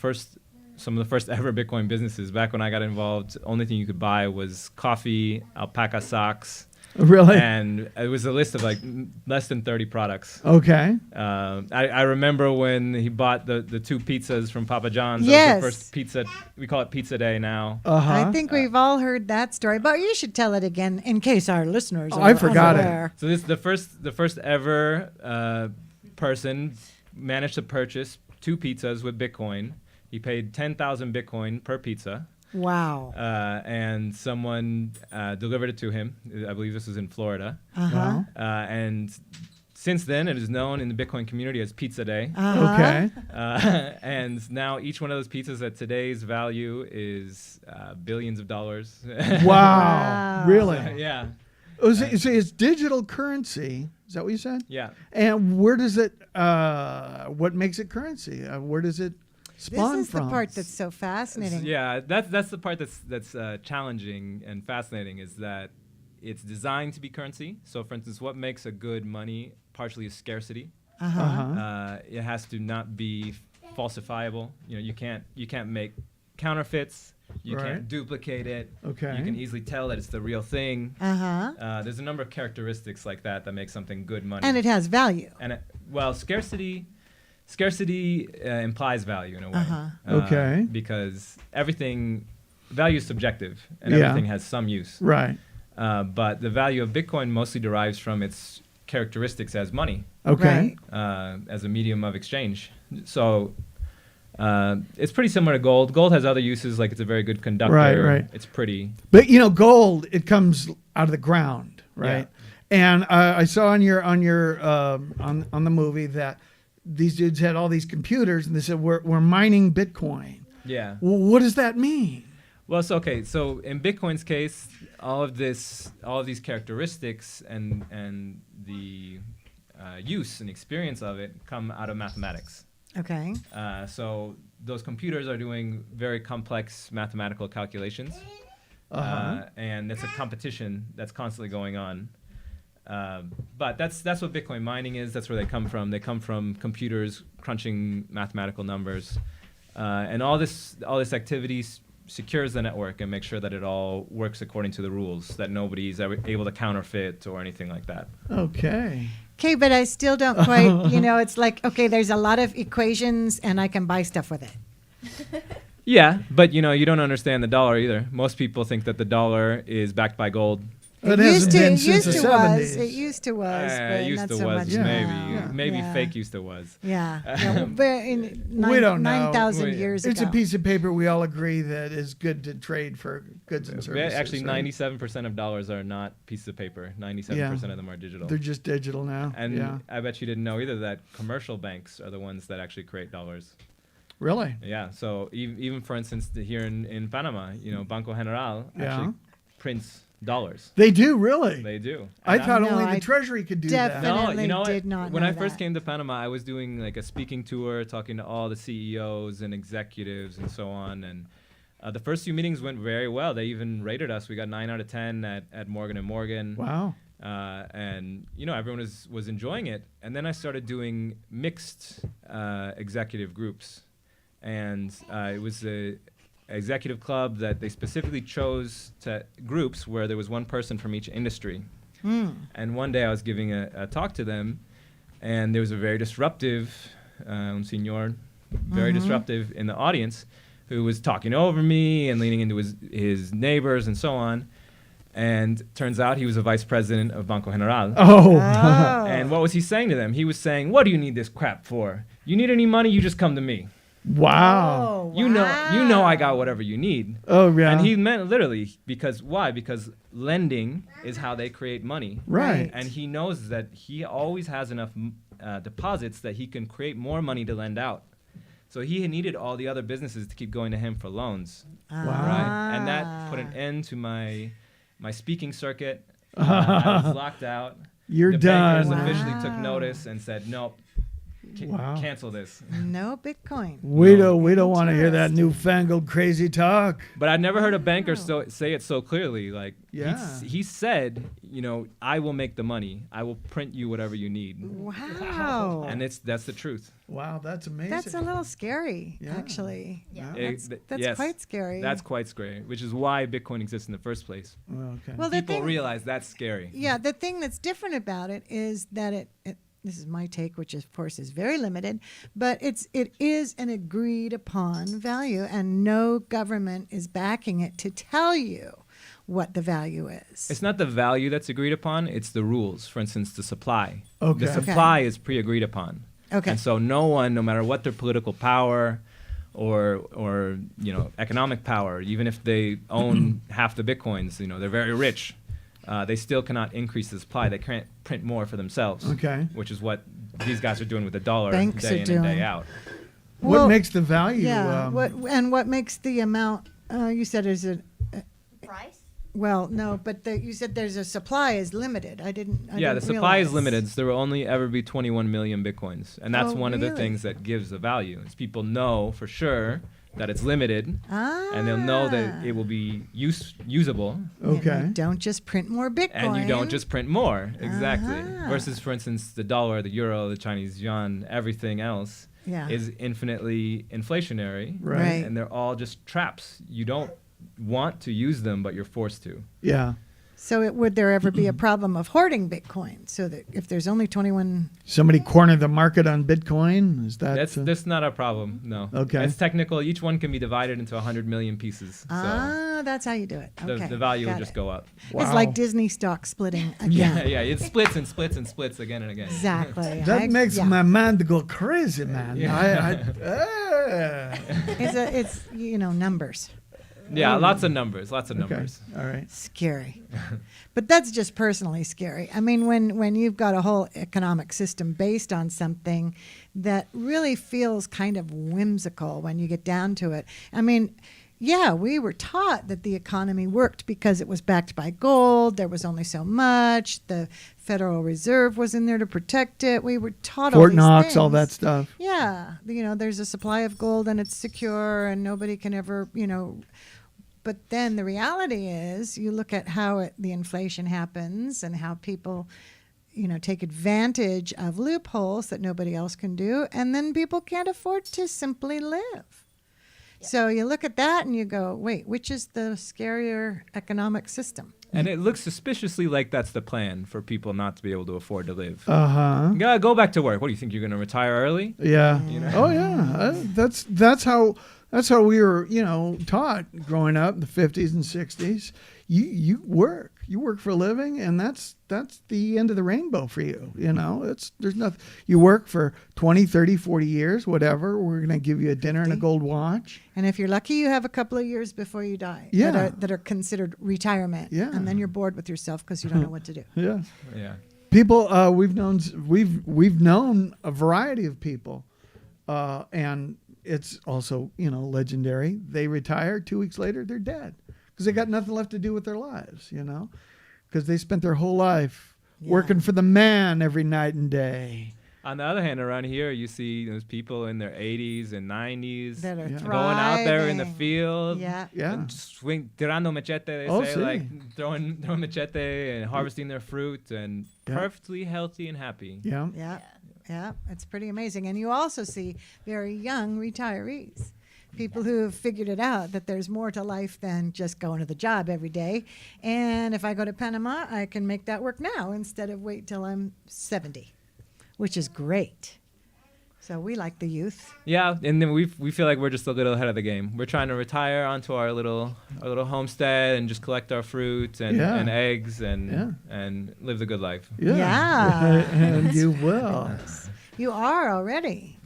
first ever Bitcoin businesses. Back when I got involved, the only thing you could buy was coffee, alpaca socks. Really? And it was a list of like less than 30 products. Okay. I remember when he bought the 2 pizzas from Papa John's. Yes. That was the first pizza. We call it Pizza Day now. I think we've all heard that story, but you should tell it again in case our listeners are I forgot it. unaware. So this is the first ever person managed to purchase 2 pizzas with Bitcoin. He paid 10,000 Bitcoin per pizza. Wow. And someone delivered it to him. I believe this was in Florida. Wow. And since then, it is known in the Bitcoin community as Pizza Day. Okay. And now each one of those pizzas at today's value is billions of dollars. Wow. Really? Yeah. Oh, so it's digital currency. Is that what you said? Yeah. And where does it? What makes it currency? Where does it spawn This is from? the part that's so fascinating. Yeah, that's the part that's challenging and fascinating, is that it's designed to be currency. So, for instance, what makes a good money partially is scarcity. It has to not be falsifiable. You know, you can't make counterfeits. You Right. can't duplicate it. Okay. You can easily tell that it's the real thing. There's a number of characteristics like that make something good money. And it has value. And scarcity implies value in a way. Okay. Because value is subjective, and Yeah. everything has some use. Right. But the value of Bitcoin mostly derives from its characteristics as money, Okay. Right. as a medium of exchange. So it's pretty similar to gold. Gold has other uses, like it's a very good conductor. Right. It's pretty. But you know, gold, it comes out of the ground, right? And I saw on on the movie that these dudes had all these computers, and they said we're mining Bitcoin. Yeah. Well, what does that mean? Well, so in Bitcoin's case, all of these characteristics and the use and experience of it come out of mathematics. Okay. So those computers are doing very complex mathematical calculations, and it's a competition that's constantly going on. But that's what Bitcoin mining is. That's where they come from. They come from computers crunching mathematical numbers, and all this activity secures the network and makes sure that it all works according to the rules, that nobody's ever able to counterfeit or anything like that. Okay. Okay, but I still don't quite, it's like, okay, there's a lot of equations and I can buy stuff with it. Yeah, but you don't understand the dollar either. Most people think that the dollar is backed by gold. It hasn't been since the 70s. It used to was, but It used not to so was, much maybe. now. Maybe Yeah. fake used to was. Yeah. But in We don't know. 9,000 years It's ago. a piece of paper we all agree that is good to trade for goods and services. Actually, right? 97% of dollars are not pieces of paper. 97% of them are digital. They're just digital now. And yeah. I bet you didn't know either that commercial banks are the ones that actually create dollars. Really? Yeah. So even for instance, here in Panama, Banco General actually prints dollars. They do, really? They do. I And thought No, only I the Treasury could do that. definitely No, you know what? did not When know I first that. came to Panama, I was doing like a speaking tour, talking to all the CEOs and executives and so on. And the first few meetings went very well. They even rated us. We got 9 out of 10 at Morgan & Morgan. Wow. And everyone was enjoying it. And then I started doing mixed executive groups, and it was a executive club that they specifically chose to groups where there was one person from each industry. And one day I was giving a talk to them, and there was a very disruptive, un señor, very disruptive in the audience, who was talking over me and leaning into his neighbors and so on. And turns out he was a vice president of Banco General. Oh. And what was he saying to them? He was saying, "What do you need this crap for? You need any money, you just come to me. Wow. Oh, You know I got whatever you need." Oh, yeah. And he meant literally, because why? Because lending is how they create money. Right. And he knows that he always has enough deposits that he can create more money to lend out. So he needed all the other businesses to keep going to him for loans. Wow. Right? And that put an end to my speaking circuit. I was locked out. You're the done. bankers officially Wow. took notice and said, "Nope, Wow. cancel this." No Bitcoin. We don't want to hear that newfangled crazy talk. But I'd never heard a banker say it so clearly. Like, Yeah. he said, "I will make the money. I will print you whatever you need." Wow. And that's the truth. Wow, that's amazing. That's a little scary, Yeah. actually. Yeah. That's Yes, quite scary. That's quite scary, which is why Bitcoin exists in the first place. Okay. Well, the People thing, realize that's scary. yeah, the thing that's different about it is that it this is my take, which of course is very limited, but it is an agreed upon value, and no government is backing it to tell you what the value is. It's not the value that's agreed upon, it's the rules. For instance, the supply. Okay. The supply is pre-agreed upon. Okay. And so no one, no matter what their political power or economic power, even if they own half the Bitcoins, they're very rich, they still cannot increase the supply. They can't print more for themselves. Okay. Which is what these guys are doing with the dollar Banks day are in and day doing. out. What Well, makes the value? Yeah. What makes the amount? You said is it? Price? Well, no, but you said there's a supply is limited. I The didn't supply is realize. limited. So there will only ever be 21 million Bitcoins. And that's Oh, one of the really? things that gives the value. Is people know for sure that it's limited, Ah. and they'll know that it will be usable, And Okay. you don't just print more Bitcoin. and you don't just print more. Exactly. Uh-huh. Versus, for instance, the dollar, the euro, the Chinese yuan, everything else Yeah. is infinitely inflationary. Right. And they're all just traps. You don't want to use them, but you're forced to. Yeah. So would there ever be a problem of hoarding Bitcoin? So that if there's only 21, Somebody cornered the market on Bitcoin. Is that? That's not a problem, no. Okay. It's technical. Each one can be divided into 100 million pieces. So that's how you do it. Okay, the value will got just it. go up. Wow. It's like Disney stock splitting Yeah, again. yeah. It splits and splits and splits again and again. Exactly. That makes yeah. my mind go crazy, man. Yeah. It's numbers. Yeah, lots of numbers. Lots of Okay. numbers. All right. Scary. But that's just personally scary. I mean, when you've got a whole economic system based on something that really feels kind of whimsical when you get down to it. I mean, yeah, we were taught that the economy worked because it was backed by gold. There was only so much. The Federal Reserve was in there to protect it. We were taught all Fort these Knox, things. all that stuff. Yeah, there's a supply of gold and it's secure and nobody can ever, But then the reality is, you look at how the inflation happens and how people, take advantage of loopholes that nobody else can do, and then people can't afford to simply live. So you look at that and you go, wait, which is the scarier economic system? And it looks suspiciously like that's the plan for people not to be able to afford to live. Uh-huh. Go back to work. What do you think? You're going to retire early? Yeah. know? Oh yeah. That's how we were, taught growing up in the 50s and 60s. You work for a living, and that's the end of the rainbow for you. There's nothing. You work for 20, 30, 40 years, whatever. We're going to give you a dinner and a 50. gold watch. And if you're lucky, you have a couple of years before you die Yeah. that are considered retirement. Yeah. And then you're bored with yourself because you don't know what to do. Yeah. Yeah. People we've known a variety of people, and it's also legendary. They retire 2 weeks later, they're dead because they got nothing left to do with their lives, because they spent their whole life working for the man every night and day. On the other hand, around here, you see those people in their 80s and 90s That are going out there in the thriving. field, Yeah. and tirando machete, they say, like throwing machete and harvesting their fruit, and perfectly healthy and happy. Yeah. Yeah, it's pretty amazing. And you also see very young retirees, people who have figured it out that there's more to life than just going to the job every day. And if I go to Panama, I can make that work now instead of wait till I'm 70. Which is great. So we like the youth. Yeah, and then we feel like we're just a little ahead of the game. We're trying to retire onto our little homestead and just collect our fruit and eggs and live the good life. Yeah. And you will. You are already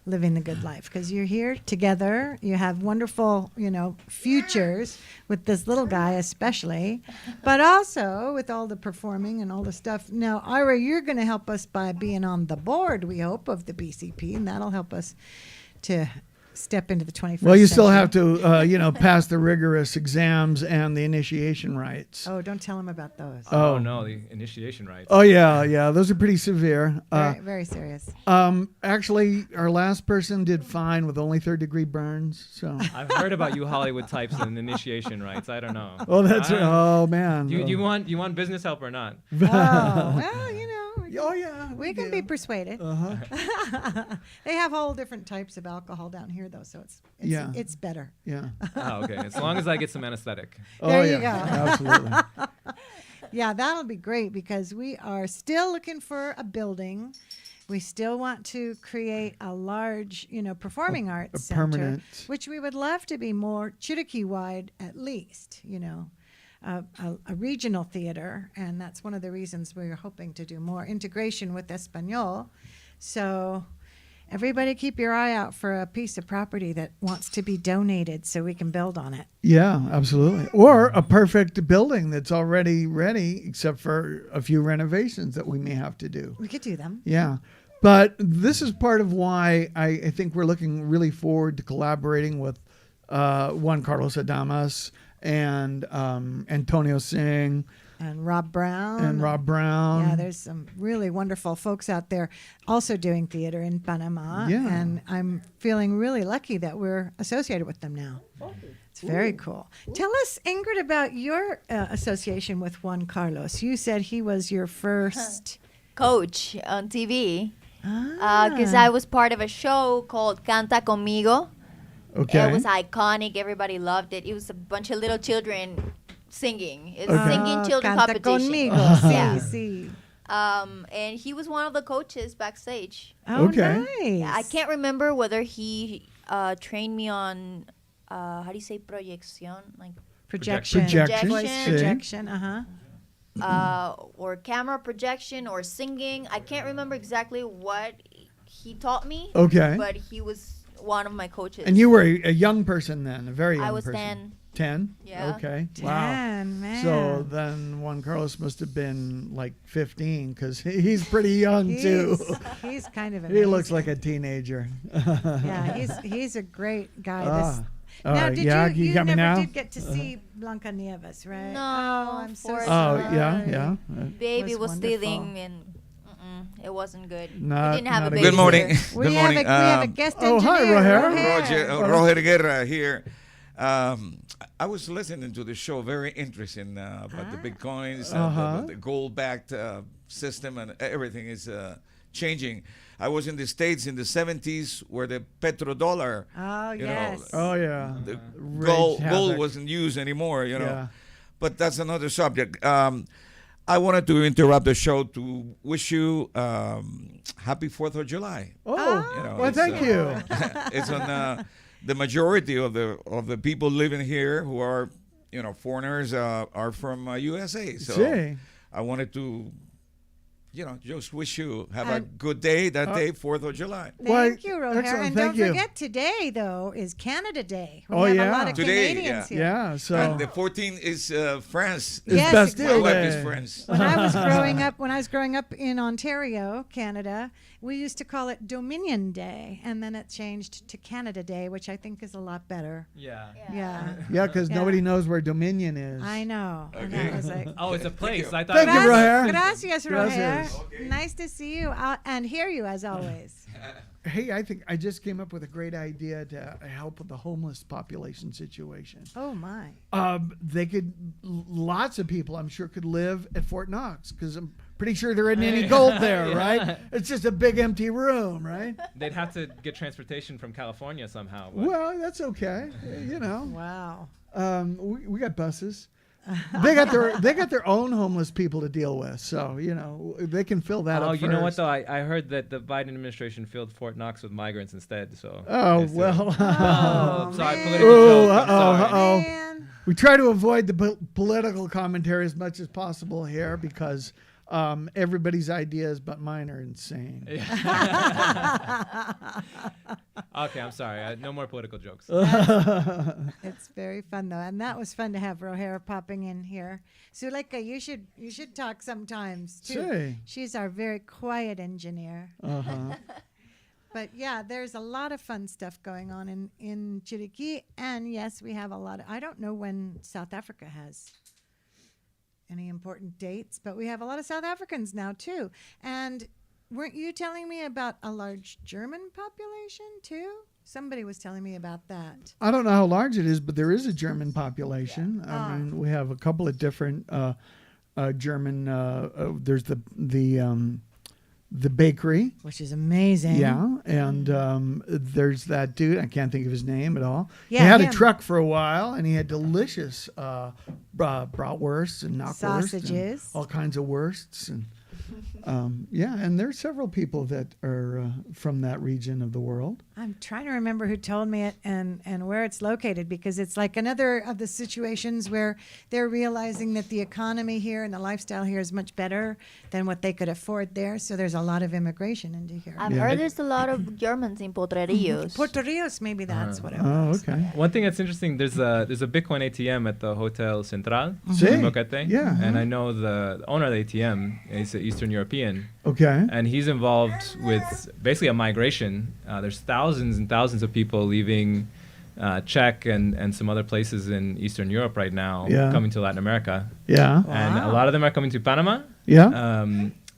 living the good life because you're here together. You have wonderful, futures with this little guy especially, but also with all the performing and all the stuff. Now, Ira, you're going to help us by being on the board, we hope, of the BCP, and that'll help us to step into the 21st Well, you still century. have to, pass the rigorous exams and the initiation rites. Oh, don't tell him about those. Oh no, the initiation rites. Oh, yeah. Those are pretty severe. Very, very serious. Actually, our last person did fine with only third-degree burns. So. I've heard about you Hollywood types and initiation rites. I don't know. Oh, that's oh man. You want business help or not? Oh, well, Oh yeah. we can be persuaded. They have whole different types of alcohol down here, though, so it's better. Yeah. Oh, okay. As long as I get some anesthetic. There you go. Absolutely. Yeah, that'll be great because we are still looking for a building. We still want to create a large, performing arts center, permanent. which we would love to be more Chiriquí-wide at least, a regional theater, and that's one of the reasons we're hoping to do more integration with Espanol. So everybody keep your eye out for a piece of property that wants to be donated so we can build on it. Yeah, absolutely. Or a perfect building that's already ready, except for a few renovations that we may have to do. We could do them. Yeah. But this is part of why I think we're looking really forward to collaborating with Juan Carlos Adamas and Antonio Singh. And Rob Brown. Yeah, there's some really wonderful folks out there also doing theater in Panama. Yeah. And I'm feeling really lucky that we're associated with them now. It's very cool. Tell us, Ingrid, about your association with Juan Carlos. You said he was your first coach on TV. Because I was part of a show called Canta Conmigo. Okay. It was iconic. Everybody loved it. It was a bunch of little children singing. It's a singing children Canta competition. Conmigo. Yeah. Sí. And he was one of the coaches backstage. Oh, Okay. nice. I can't remember whether he trained me on how do you say proyección, like Projection. Voice projection. or camera projection or singing. I can't remember exactly what he taught me. Okay. But he was one of my coaches. And you were a young person then, a very young person. I was 10. 10? Yeah. Okay. 10, Wow. man. So then Juan Carlos must have been like 15 because he's pretty young too. He's kind of amazing. He looks like a teenager. Yeah, he's a great guy. Now, did yeah, you got me never now? did get to see Blanca Nieves, right? No, Oh, I'm so unfortunately. sorry. Yeah. Baby was was stealing and it wasn't good. Not- we didn't have a not a baby. Good morning. We Good have morning. we have a guest oh, hi, engineer. Roger. Roger Guerra here. I was listening to the show, very interesting about the bitcoins and the gold-backed system, and everything is changing. I was in the States in the 70s where the petrodollar, Oh, you yes. know, Oh, yeah. the Wreaked havoc. gold wasn't used anymore, Yeah. But that's another subject. I wanted to interrupt the show to wish you happy 4th of July. Oh, well, it's, thank you. It's on the majority of the people living here who are foreigners are from USA. So See. I wanted to just wish you have a good day that day, 4th of July. Thank you, Roher. excellent, And thank don't you. forget, today, though, is Canada Day. We Oh, have yeah. a lot of Today, Canadians here. Yeah, so And the 14th is France. it's Yes, Bastille My wife Day. is France. When I was growing up in Ontario, Canada, we used to call it Dominion Day, and then it changed to Canada Day, which I think is a lot better. Yeah. Yeah, Yeah, because Yeah. nobody knows where Dominion is. I know. And Okay. I was like, Oh, it's a place. I thought. Thank you, Roher. Gracias, Roher. Gracias. Okay. Nice to see you and hear you as always. Hey, I think I just came up with a great idea to help with the homeless population situation. Oh my. They could, lots of people, I'm sure, could live at Fort Knox because I'm pretty sure there isn't any gold there, Yeah. right? It's just a big empty room, right? They'd have to get transportation from California somehow. but- Well, that's okay. Wow. We got buses. They got their own homeless people to deal with, so they can fill that up. Oh, you know what first. though? I heard that the Biden administration filled Fort Knox with migrants instead. So. Oh it's, well. Oh, sorry, man. political Ooh, joke. I'm uh-oh, sorry. uh-oh. Man. We try to avoid the political commentary as much as possible here because everybody's ideas but mine are insane. Okay, I'm sorry. No more political jokes. It's very fun though, and that was fun to have Roher popping in here. Suleika, you should talk sometimes too. Say. She's our very quiet engineer. Uh-huh. But yeah, there's a lot of fun stuff going on in Chiriquí, and yes, we have a lot of. I don't know when South Africa has any important dates, but we have a lot of South Africans now too. And weren't you telling me about a large German population too? Somebody was telling me about that. I don't know how large it is, but there is a German population. I mean, we have a couple of different German. There's the bakery. Which is amazing. Yeah, and there's that dude. I can't think of his name at all. Yeah, he had him. a truck for a while, and he had delicious bratwurst and knockwurst, Sausages. and all kinds of wursts, and and there's several people that are from that region of the world. I'm trying to remember who told me it and where it's located, because it's like another of the situations where they're realizing that the economy here and the lifestyle here is much better than what they could afford there. So there's a lot of immigration into here. I've Yeah. heard there's a lot of Germans in Potrerillos. Puerto Rios, maybe that's what it Oh, was. okay. One thing that's interesting, there's a Bitcoin ATM at the Hotel Central See? in Mocate. Yeah. And I know the owner of the ATM is an Eastern European, Okay. and he's involved with basically a migration. There's thousands and thousands of people leaving Czech and some other places in Eastern Europe right now, Yeah. coming to Latin America. Yeah. And a Wow. lot of them are coming to Panama. Yeah.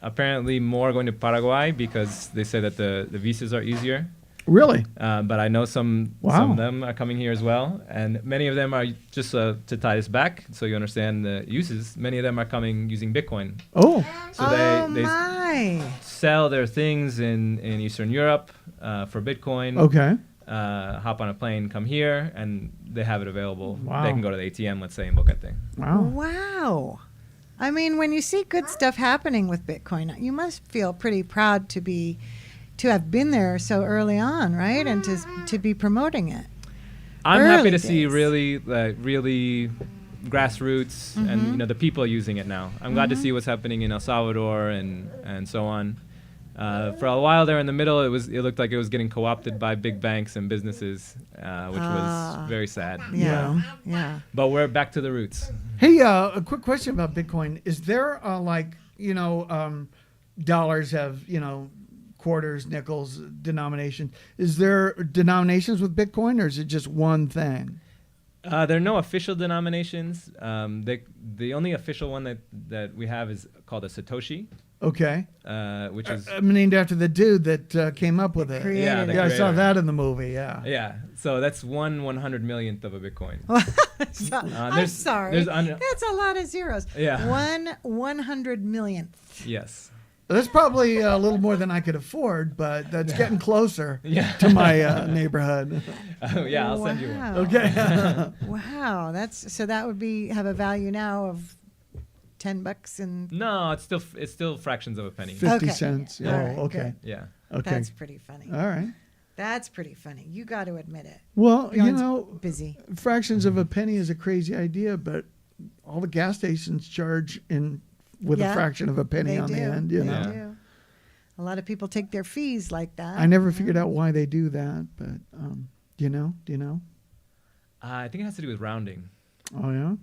Apparently more going to Paraguay because they say that the visas are easier. Really? But I know some Wow. of them are coming here as well, and many of them are just to tie this back, so you understand the uses. Many of them are coming using Bitcoin, Oh. so Oh they my. sell their things in Eastern Europe for Bitcoin. Okay. Hop on a plane, come here, and they have it available. Wow. They can go to the ATM, let's say in Bocate. Wow. Wow. I mean, when you see good stuff happening with Bitcoin, you must feel pretty proud to have been there so early on, right? And to be promoting it. I'm Early happy to see days. really grassroots and the people using it now. I'm glad to see what's happening in El Salvador and so on. For a while there in the middle, it looked like it was getting co-opted by big banks and businesses, which was very sad. Yeah. Yeah. But we're back to the roots. Hey, a quick question about Bitcoin. Is there dollars have, quarters, nickels, denomination. Is there denominations with Bitcoin, or is it just one thing? There are no official denominations. The only official one that we have is called a Satoshi, Okay. which is I'm named after the dude that came up with it. Created Yeah, the it. Yeah, I saw creator. that in the movie. Yeah. yeah. So that's 1/100 millionth of a Bitcoin. So, I'm there's- sorry. there's That's a lot of zeros. Yeah. 1/100 millionth. Yes. That's probably a little more than I could afford, but that's getting closer Yeah. to my neighborhood. Oh, yeah, I'll send you one. Wow. Okay. Wow, that would have a value now of $10 and No, it's still fractions of a penny. 50 Okay. cents. All Oh, right, okay. Yeah. Okay. that's pretty funny. All right. That's pretty funny. You got to admit it. Well, Bjorn's busy. fractions of a penny is a crazy idea, but all the gas stations charge in with a Yeah, fraction of a penny they on do. the end. You They know, do. A lot of people take their fees like that. I never figured out why they do that, but do you know? I think it has to do with rounding. Oh yeah.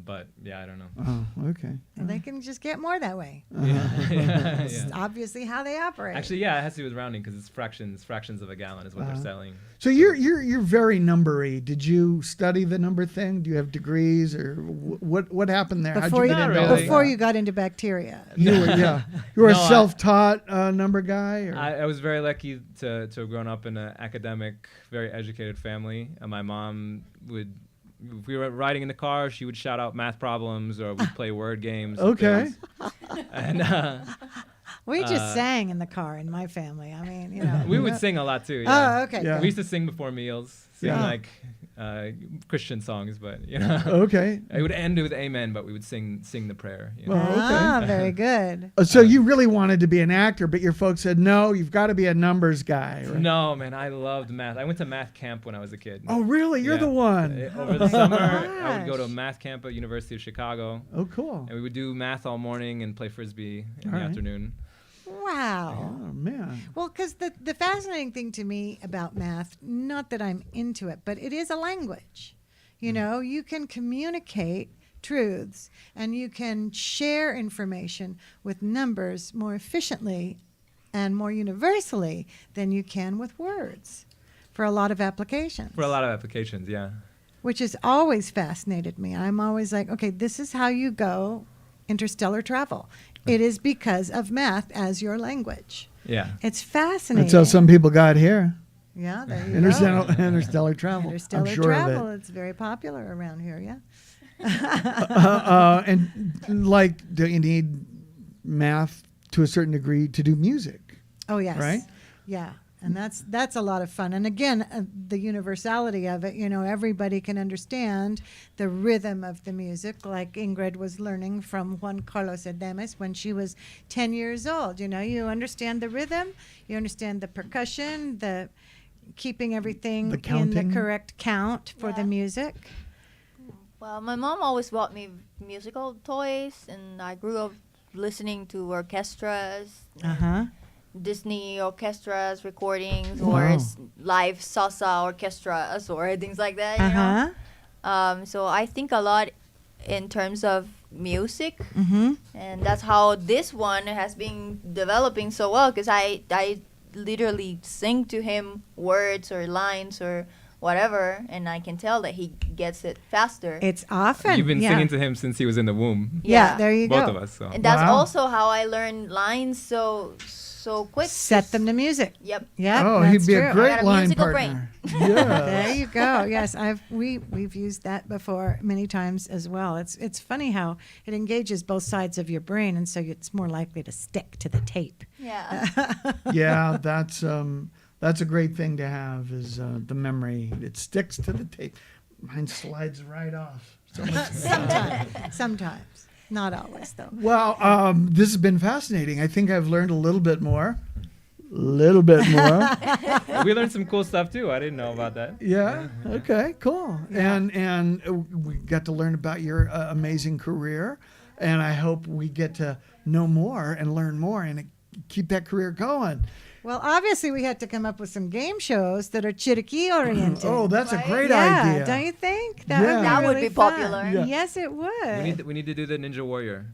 But yeah, I don't know. Oh, okay. And they can just get more that way. Yeah. It's obviously how they operate. Actually, yeah, it has to do with rounding because it's fractions of a gallon is what they're selling. So you're very numbery. Did you study the number thing? Do you have degrees or what happened there? before How'd you you, get into Not all really. before that? you got into bacteria. You were, yeah. You were No, a self-taught number guy? Or? I was very lucky to have grown up in an academic, very educated family. And my mom would, if we were riding in the car, she would shout out math problems or we'd play word games. and Okay. things. And We just sang in the car in my family. I mean, you know. we would sing a lot too. Yeah. Oh, okay. Yeah. We used to sing before meals, sing Yeah. like Christian songs, but you know, Okay. it would end with amen, but we would sing the prayer. You know? Well, okay. Ah, very good. So you really wanted to be an actor, but your folks said, no, you've got to be a numbers guy. Right? No, man, I loved math. I went to math camp when I was a kid. Oh, really? You're Yeah. the one. Over the my summer, I would go to gosh. math camp at University of Chicago, Oh, cool. and we would do math all morning and play frisbee in All the right. afternoon. Wow. Oh, man. Well, because the fascinating thing to me about math, not that I'm into it, but it is a language. You know, you can communicate truths and you can share information with numbers more efficiently and more universally than you can with words for a lot of applications. For a lot of applications, yeah. Which has always fascinated me. I'm always like, okay, this is how you go interstellar travel. It is because of math as your language. Yeah. It's fascinating. That's how some people got here. Yeah, there you Interstellar, go. interstellar travel. Interstellar I'm sure travel. of it. It's very popular around here, yeah. And like, do you need math to a certain degree to do music? Oh, yes. Right? Yeah. And that's a lot of fun. And again, the universality of it, you know, everybody can understand the rhythm of the music, like Ingrid was learning from Juan Carlos Ademes when she was 10 years old. You know, you understand the rhythm, you understand the percussion, the keeping everything The in counting. the correct count for the Yeah. music. Well, my mom always bought me musical toys, and I grew up listening to orchestras, Uh-huh. Disney orchestras recordings, Wow. or live salsa orchestras, or things like that. You know? Uh-huh. So I think a lot in terms of music, Mm-hmm. and that's how this one has been developing so well. Because I literally sing to him words or lines or whatever, and I can tell that he gets it faster. It's often. You've been yeah. singing to him since he was in the womb. Yeah, there you Both go. of us. So. And that's Wow. also how I learned lines so quick. Set them to music. Yep. Yeah, Oh, that's he'd be true. a great got a line musical partner. There Yeah. you go. Yes, we've used that before many times as well. It's funny how it engages both sides of your brain, and so it's more likely to stick to the tape. Yeah. Yeah, that's a great thing to have is the memory. It sticks to the tape. Mine slides right off. So much. Sometimes, not always though. Well, this has been fascinating. I think I've learned a little bit more. Little bit more. We learned some cool stuff too. I didn't know about that. Yeah. Okay. Cool. And we got to learn about your amazing career, and I hope we get to know more and learn more and keep that career going. Well, obviously, we had to come up with some game shows that are Chiriquí oriented. Oh, that's a Right? great yeah, idea. don't you think? Yeah. Would be That would really be fun. popular. Yeah. Yes, it would. We need to do the Ninja Warrior.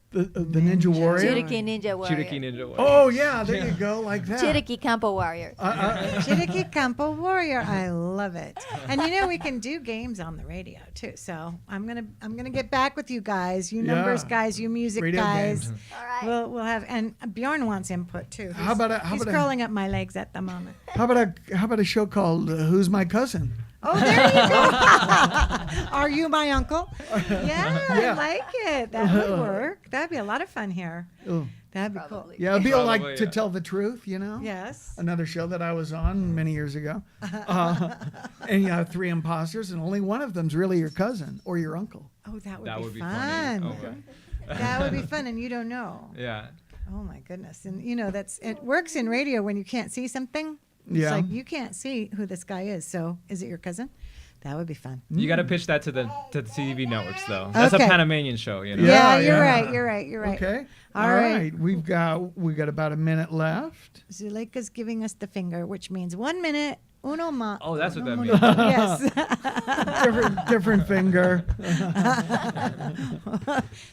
The Ninja Warrior. Chiriquí Ninja Warrior. Chiriquí Ninja Warrior. Oh yeah, there you go, like that. Chiriquí Campo Warrior. Chiriquí Campo Warrior. I love it. And you know we can do games on the radio too. So I'm gonna get back with you guys, you numbers Yeah. guys, you music Radio guys. games. All right. We'll have, and Bjorn wants input too. How about He's a crawling up my legs at the moment. how about a show called Who's My Cousin? Oh, there you go. Are you my uncle? Yeah, Yeah. I like it. That would work. That'd be a lot of fun here. Oh. That'd be Probably. Yeah, it'd be Probably, like To yeah. Tell the Truth, you know? cool. Yes. Another show that I was on many years ago. And you have three imposters, and only one of them's really your cousin or your uncle. Oh, that would That be would be fun. funny. Oh, That would be fun, and you don't know. yeah. Oh my goodness! And you know it works in radio when you can't see something. It's Yeah. like you can't see who this guy is. So is it your cousin? That would be fun. You got to pitch that to the TV networks, though. That's Okay. a Panamanian show, you know. Yeah, Yeah, you're yeah. right. Okay. All right. We got about a minute left. Zuleika's giving us the finger, which means 1 minute. Uno ma. Oh, that's what that uno means. minuto. Yes. different finger.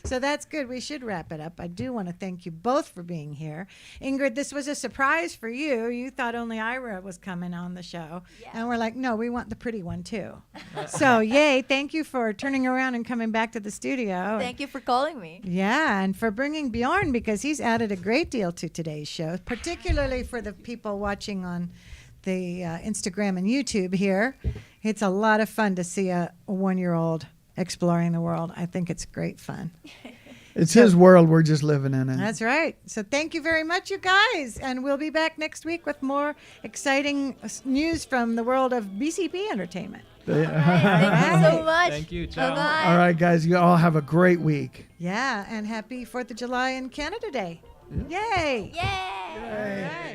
So that's good. We should wrap it up. I do want to thank you both for being here. Ingrid, this was a surprise for you. You thought only Ira was coming on the show. Yeah. And we're like, no, we want the pretty one too. So, yay. Thank you for turning around and coming back to the studio. Thank you for calling me. Yeah, and for bringing Bjorn, because he's added a great deal to today's show, particularly for the people watching on the Instagram and YouTube here. It's a lot of fun to see a 1-year-old exploring the world. I think it's great fun. It's his world. We're just living in it. That's right. So thank you very much, you guys. And we'll be back next week with more exciting news from the world of BCP entertainment. Thank you so much. Thank you. Ciao. Bye-bye. All right, guys. You all have a great week. Yeah, and happy 4th of July and Canada Day. Yay. Yay. All right.